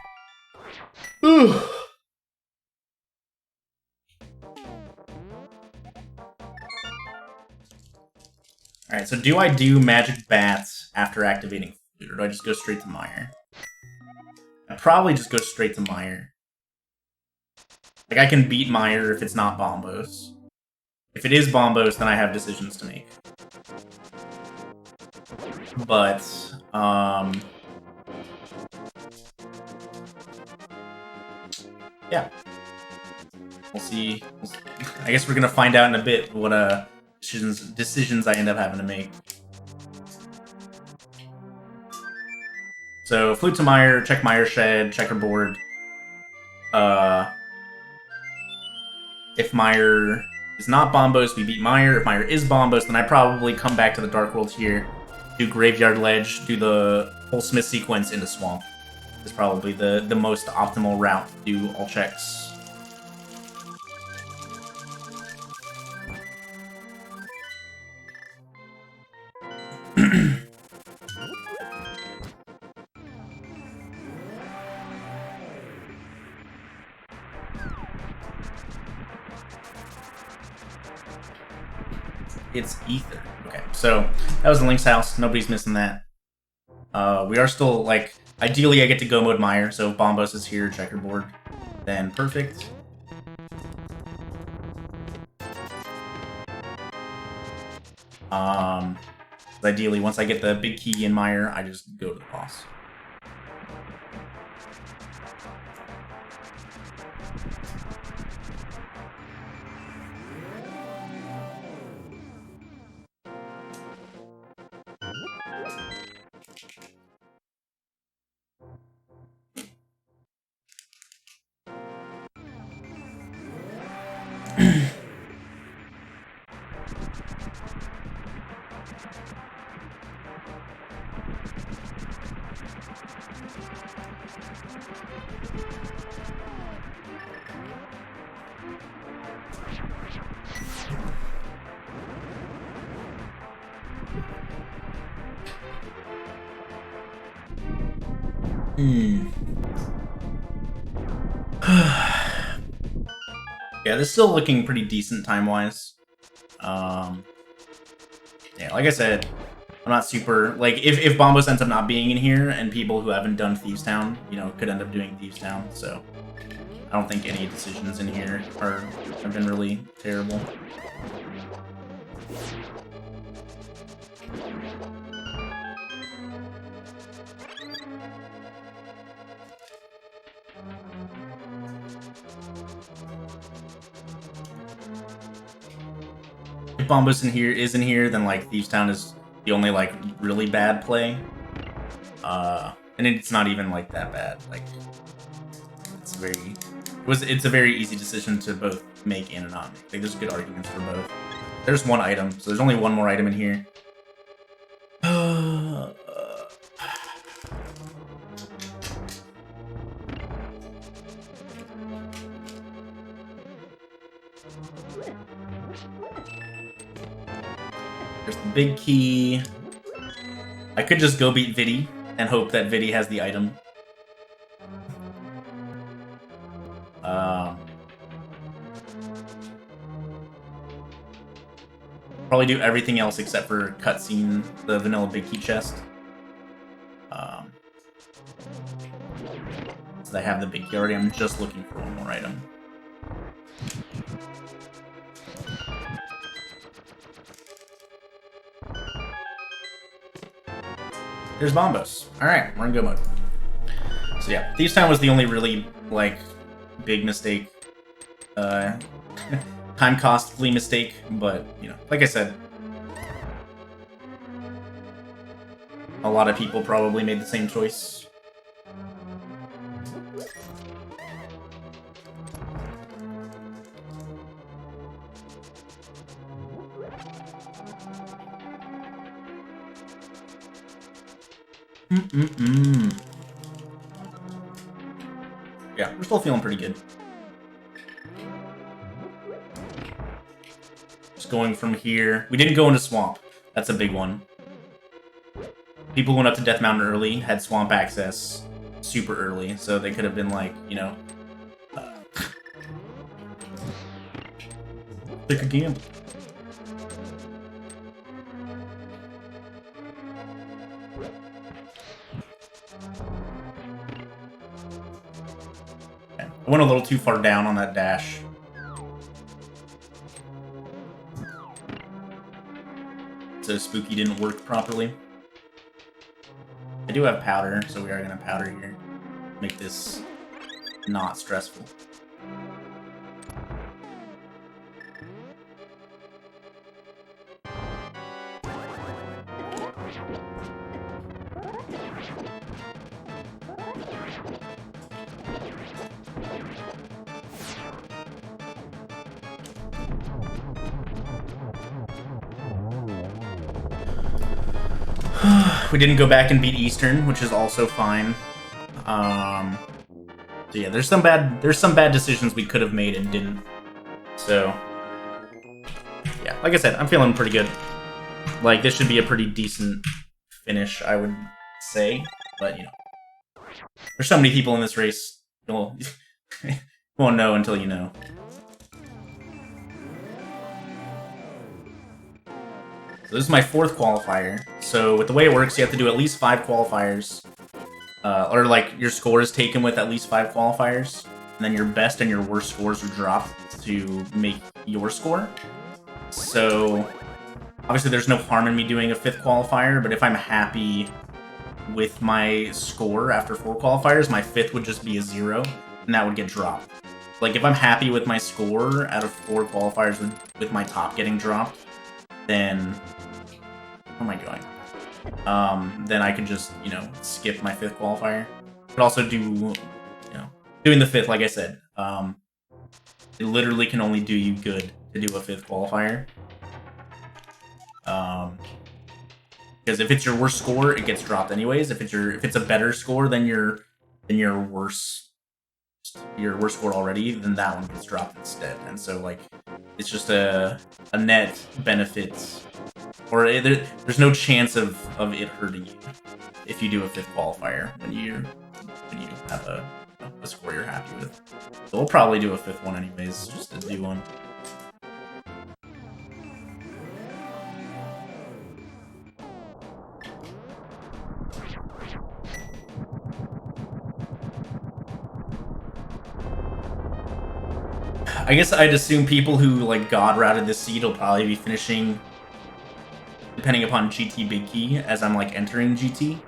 Alright, so do I do Magic Bats after activating Flute, or do I just go straight to Meyer? I probably just go straight to Meyer. Like, I can beat Meyer if it's not Bombos. If it is Bombos, then I have decisions to make. But, yeah. We'll see. I guess we're gonna find out in a bit what, decisions I end up having to make. So, Flute to Meyer, check Meyer Shed, checkerboard. If Meyer is not Bombos, we beat Meyer. If Meyer is Bombos, then I probably come back to the Dark World here, do Graveyard Ledge, do the whole Smith sequence into Swamp. It's probably the most optimal route to do all checks. It's Ether. Okay, so that was in Link's house. Nobody's missing that. We are still, like, ideally I get to go mode Meyer, so if Bombos is here, checkerboard, then perfect. Ideally, once I get the big key in Meyer, I just go to the boss. Yeah, this is still looking pretty decent time-wise. Yeah, like I said, I'm not super... Like, if Bombos ends up not being in here, and people who haven't done Thieves Town, you know, could end up doing Thieves Town, so... I don't think any decisions in here have been really terrible. If Bombos is in here, then like Thieves Town is the only like really bad play. And it's not even like that bad. Like it's a very easy decision to both make and not make. Like there's good arguments for both. There's one item, so there's only one more item in here. There's the big key. I could just go beat Viddy and hope that Viddy has the item. Probably do everything else except for cutscene, the vanilla big key chest. So I have the big key already. I'm just looking for one more item. There's Bombos. Alright, we're in go mode. So yeah, Thieves' Town was the only really, like, big mistake. Time costly mistake, but, you know, like I said, a lot of people probably made the same choice. Yeah, we're still feeling pretty good. Just going from here. We didn't go into Swamp. That's a big one. People went up to Death Mountain early, had Swamp access super early, so they could have been like, you know... Take a gamble. Okay. I went a little too far down on that dash. So Spooky didn't work properly. I do have powder, so we are gonna powder here. Make this not stressful. We didn't go back and beat Eastern, which is also fine. So yeah, there's some bad decisions we could have made and didn't. So yeah, like I said, I'm feeling pretty good. Like, this should be a pretty decent finish, I would say. But you know, there's so many people in this race. You'll you won't know until you know. So this is my 4th qualifier. So with the way it works, you have to do at least 5 qualifiers. Or like, your score is taken with at least 5 qualifiers. And then your best and your worst scores are dropped to make your score. So obviously there's no harm in me doing a 5th qualifier, but if I'm happy with my score after 4 qualifiers, my 5th would just be a 0, and that would get dropped. Like, if I'm happy with my score out of 4 qualifiers with my top getting dropped, then... Where am I going? Then I can just, you know, skip my 5th qualifier. But also do, you know, doing the 5th, like I said, it literally can only do you good to do a 5th qualifier. Because if it's your worst score, it gets dropped anyways. If it's a better score than your worst score already, then that one gets dropped instead. And so, like, it's just a net benefit, or there's no chance of it hurting you if you do a 5th qualifier when you have a score you're happy with. So we'll probably do a 5th one anyways, just to do one. I guess I'd assume people who, like, god routed this seed will probably be finishing, depending upon GT Big Key, as I'm, like, entering GT.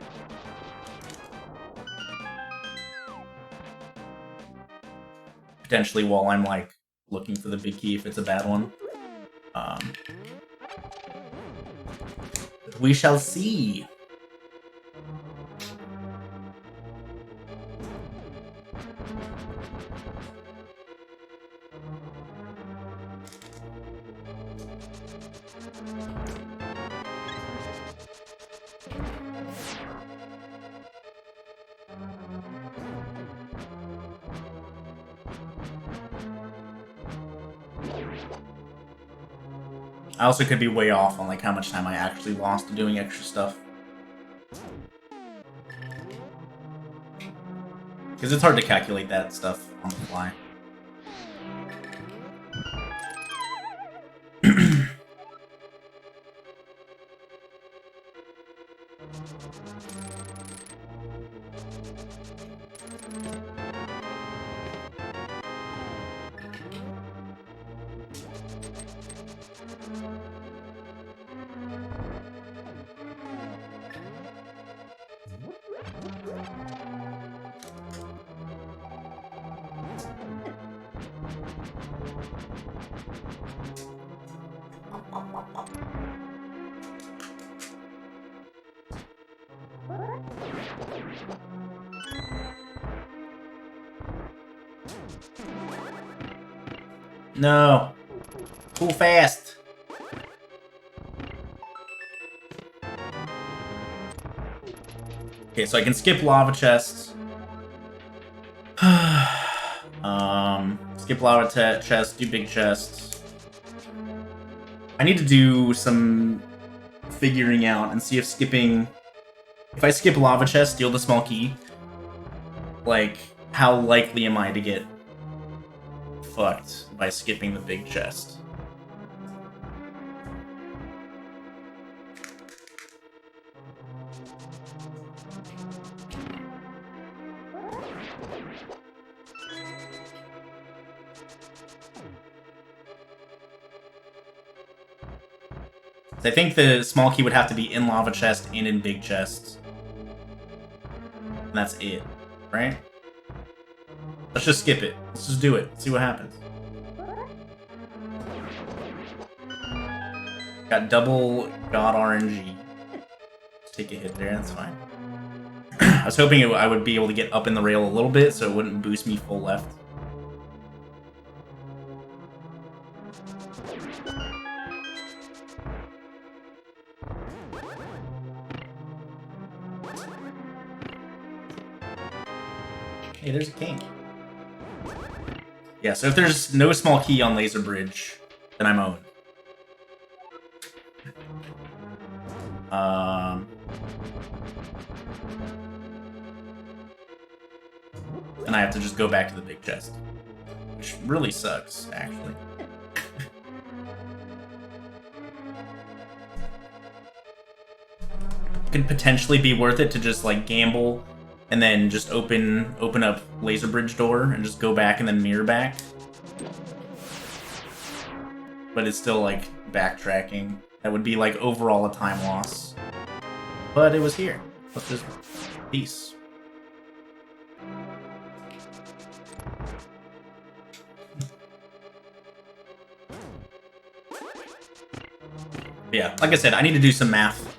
Potentially while I'm, like, looking for the Big Key if it's a bad one. We shall see. I also could be way off on like how much time I actually lost to doing extra stuff. Because it's hard to calculate that stuff on the fly. No. Too fast. Okay, so I can skip lava chests. Skip lava chest, do big chests. I need to do some figuring out and see if skipping... If I skip lava chest, steal the small key, like, how likely am I to get fucked by skipping the big chest? I think the small key would have to be in lava chest and in big chests. And that's it, right? Let's just skip it. Let's just do it. See what happens. Got double God RNG. Let's take a hit there, that's fine. I was hoping I would be able to get up in the rail a little bit so it wouldn't boost me full left. Hey, there's a kink. Yeah, so if there's no small key on Laser Bridge, then I'm owned. And I have to just go back to the big chest. Which really sucks, actually. Could potentially be worth it to just, like, gamble and then just open up Laser Bridge door and just go back and then mirror back. But it's still, like, backtracking. That would be, like, overall a time loss. But it was here. Let's just... Peace. Yeah, like I said, I need to do some math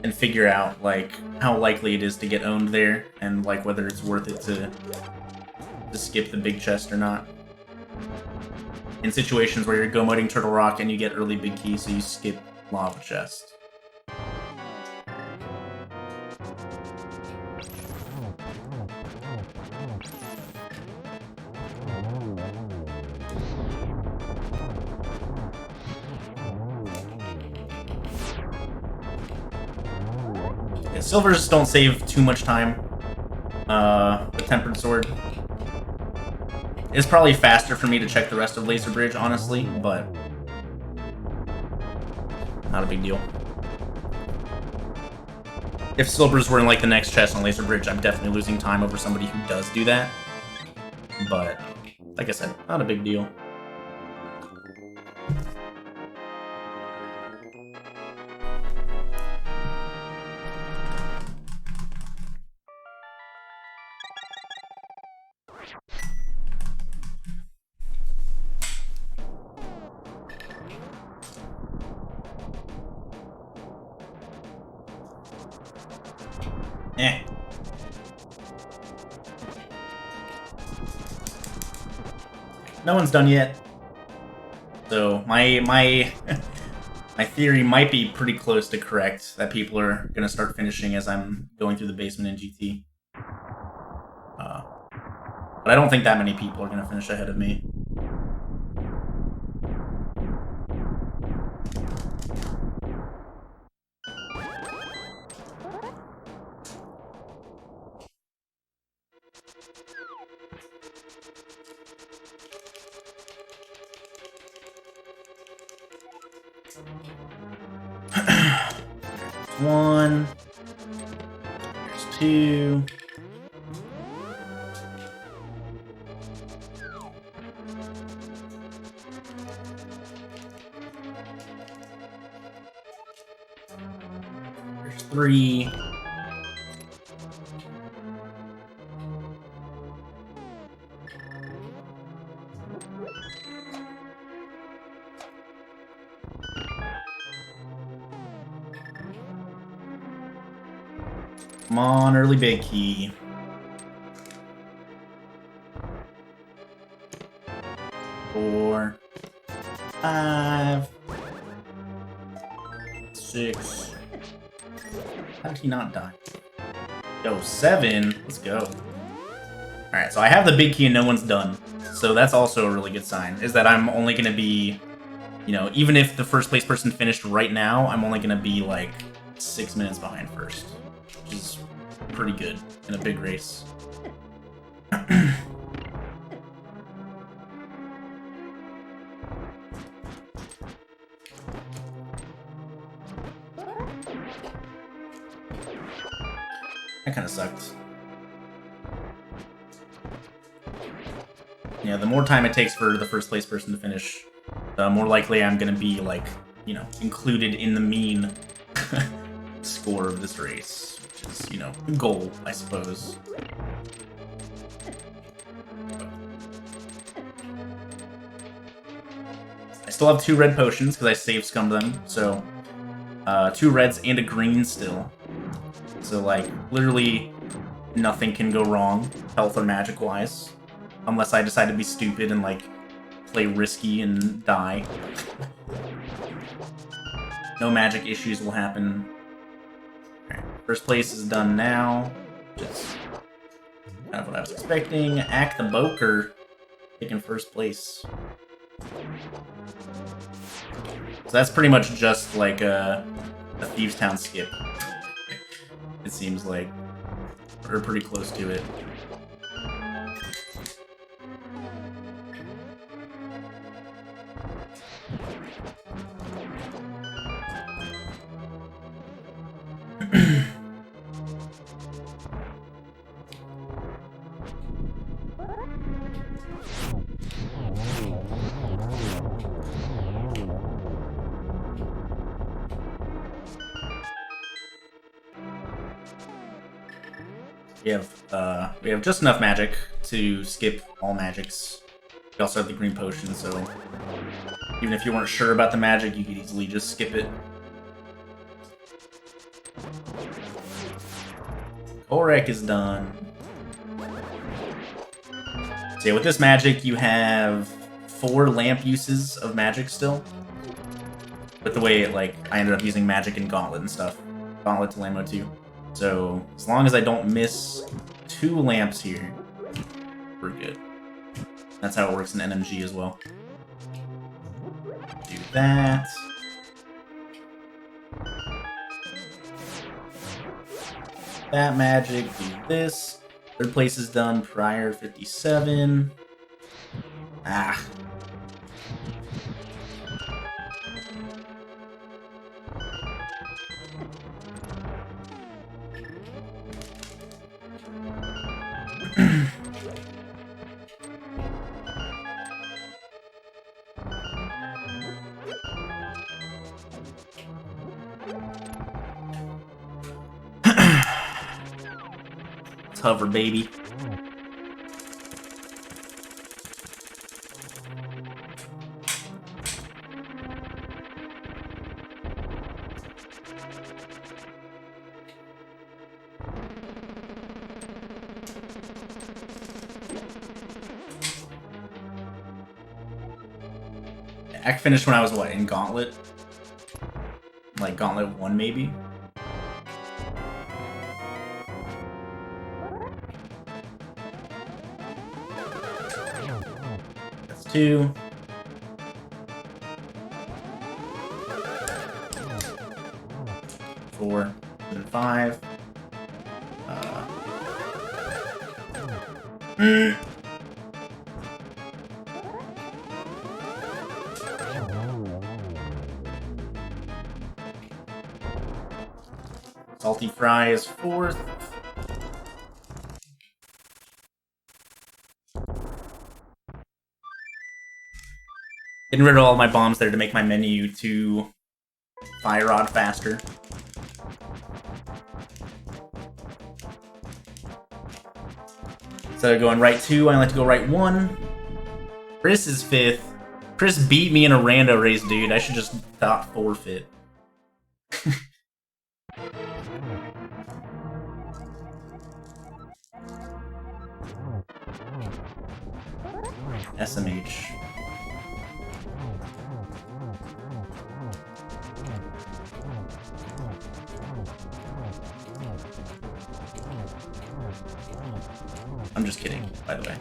and figure out, like, how likely it is to get owned there, and, like, whether it's worth it to skip the big chest or not. In situations where you're go-moding Turtle Rock and you get early big key, so you skip lava chest. Silvers don't save too much time with Tempered Sword. It's probably faster for me to check the rest of Laser Bridge, honestly, but not a big deal. If Silvers were in like the next chest on Laser Bridge, I'm definitely losing time over somebody who does do that. But, like I said, not a big deal. No one's done yet. So my theory might be pretty close to correct, that people are gonna start finishing as I'm going through the basement in GT. But I don't think that many people are gonna finish ahead of me. One. There's two. There's three. Come on, early big key. 4, 5, 6. How did he not die? Yo, 7. Let's go. Alright, so I have the big key and no one's done. So that's also a really good sign, is that I'm only going to be, you know, even if the first place person finished right now, I'm only going to be like 6 minutes behind first. Which is pretty good in a big race. That kind of sucked. Yeah, the more time it takes for the first place person to finish, the more likely I'm gonna be, like, you know, included in the mean score of this race. Which is, you know, a goal, I suppose. I still have 2 red potions, because I save scummed them, so 2 reds and a green still. So, like, literally nothing can go wrong, health or magic-wise. Unless I decide to be stupid and, like, play risky and die. No magic issues will happen. Alright, first place is done now. Which is kind of what I was expecting. Act the Boker taking first place. So that's pretty much just like a Thieves Town skip. It seems like. We're pretty close to it. We have just enough magic to skip all magics. We also have the green potion, so even if you weren't sure about the magic, you could easily just skip it. Korek is done. So yeah, with this magic, you have 4 lamp uses of magic still. With the way, like, I ended up using magic in Gauntlet and stuff. Gauntlet to Lambo 2. So, as long as I don't miss 2 lamps here, we're good. That's how it works in NMG as well. Do that. That magic, do this. Third place is done prior 57. Ah. Hover, baby. I finished when I was, what, in Gauntlet? Like, Gauntlet 1, maybe? That's 2. Four, and 5. Salty Fry is 4th. Getting rid of all my bombs there to make my menu to Fire Rod faster. Instead of going right 2, I like to go right 1. Chris is 5th. Chris beat me in a rando race, dude. I should just not forfeit. SMH. I'm just kidding, by the way.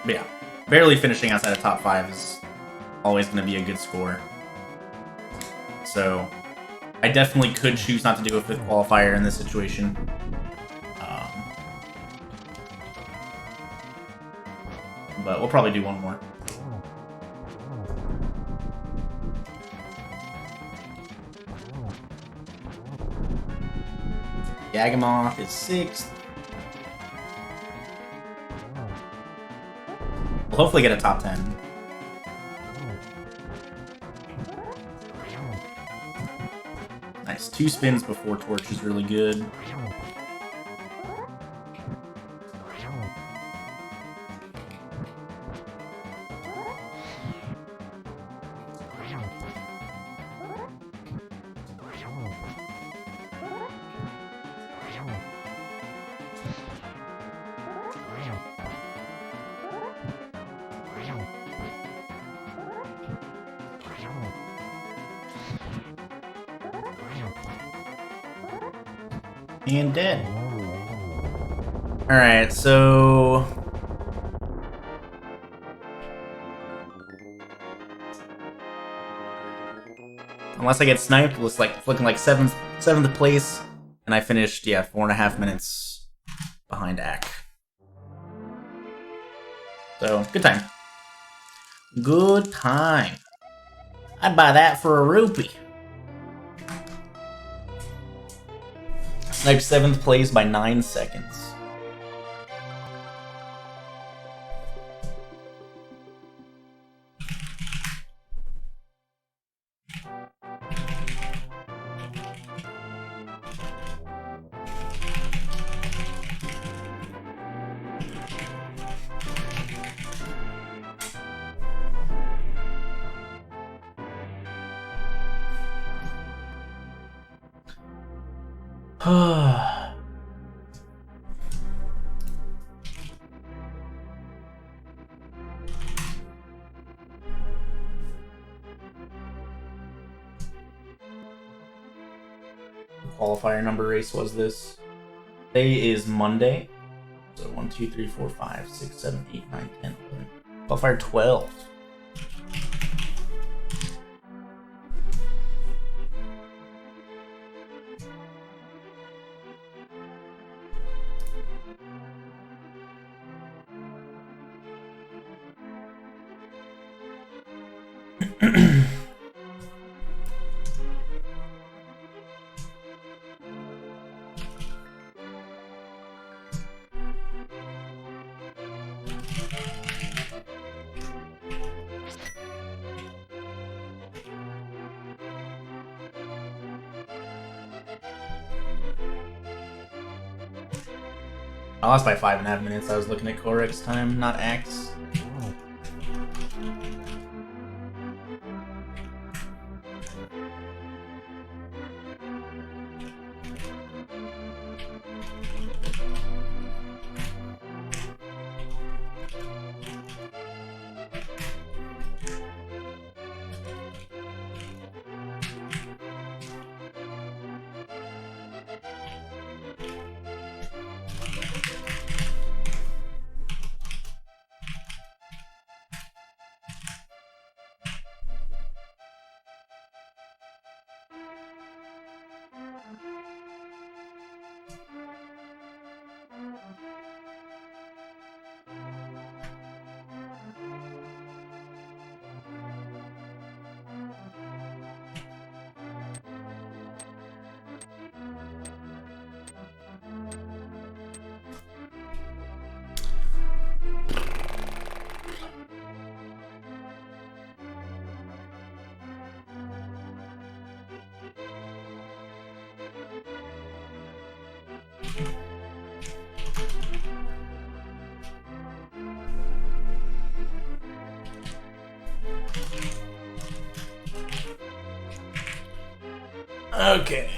But yeah, barely finishing outside of top 5 is always going to be a good score. So, I definitely could choose not to do a 5th qualifier in this situation. But we'll probably do one more. Yagamoth is 6th. We'll hopefully get a top 10. Nice. 2 spins before Torch is really good. And dead. Alright, so... unless I get sniped, it's like looking like 7th place. And I finished, yeah, 4.5 minutes behind Ack. So, good time. Good time. I'd buy that for a rupee. Sniped 7th place by 9 seconds. Qualifier number race was this? Today is Monday. So 1, 2, 3, 4, 5, 6, 7, 8, 9, 10, 11. Qualifier 12. I lost by 5.5 minutes. I was looking at Korik's time, not Axe. Okay.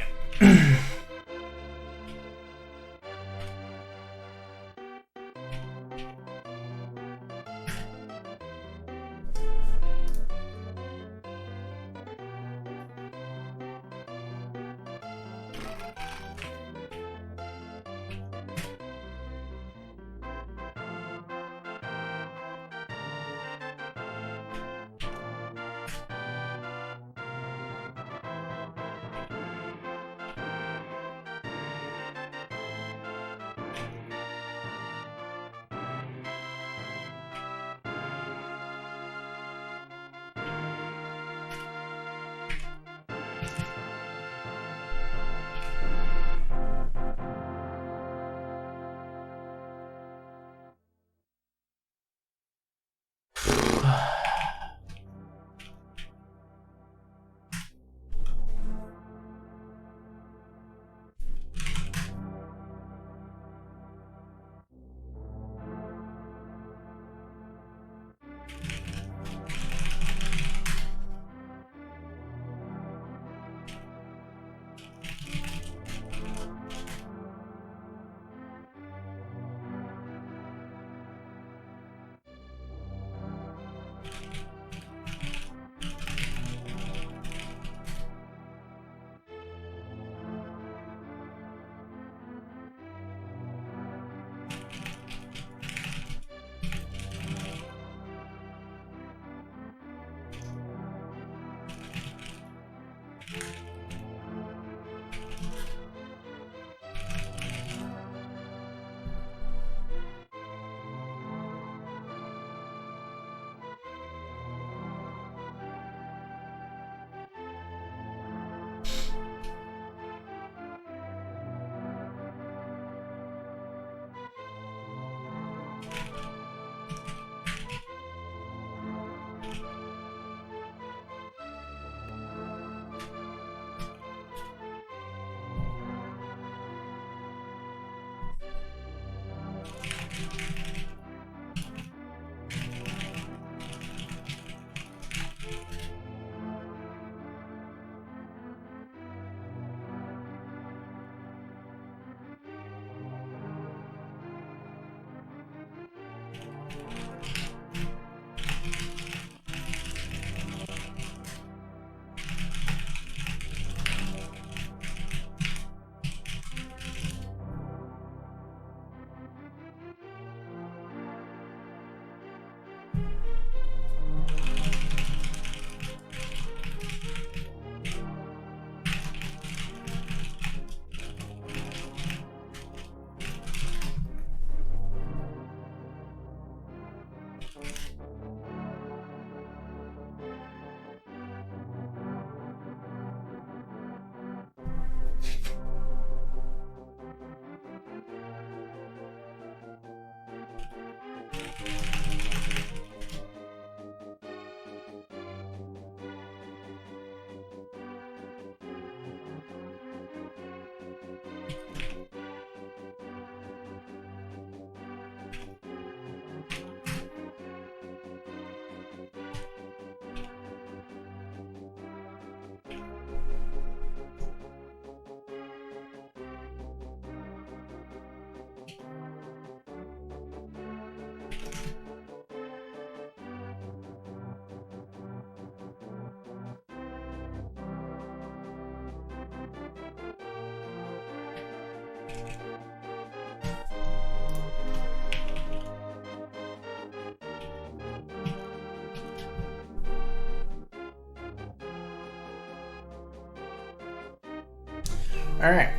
Alright,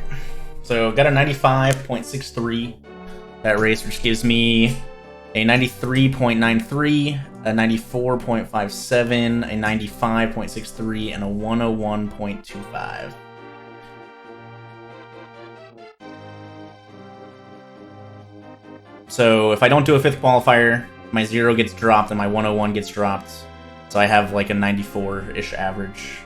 so got a 95.63 that race, which gives me a 93.93, a 94.57, a 95.63, and a 101.25. So if I don't do a fifth qualifier, my 0 gets dropped and my 101 gets dropped. So I have like a 94-ish average.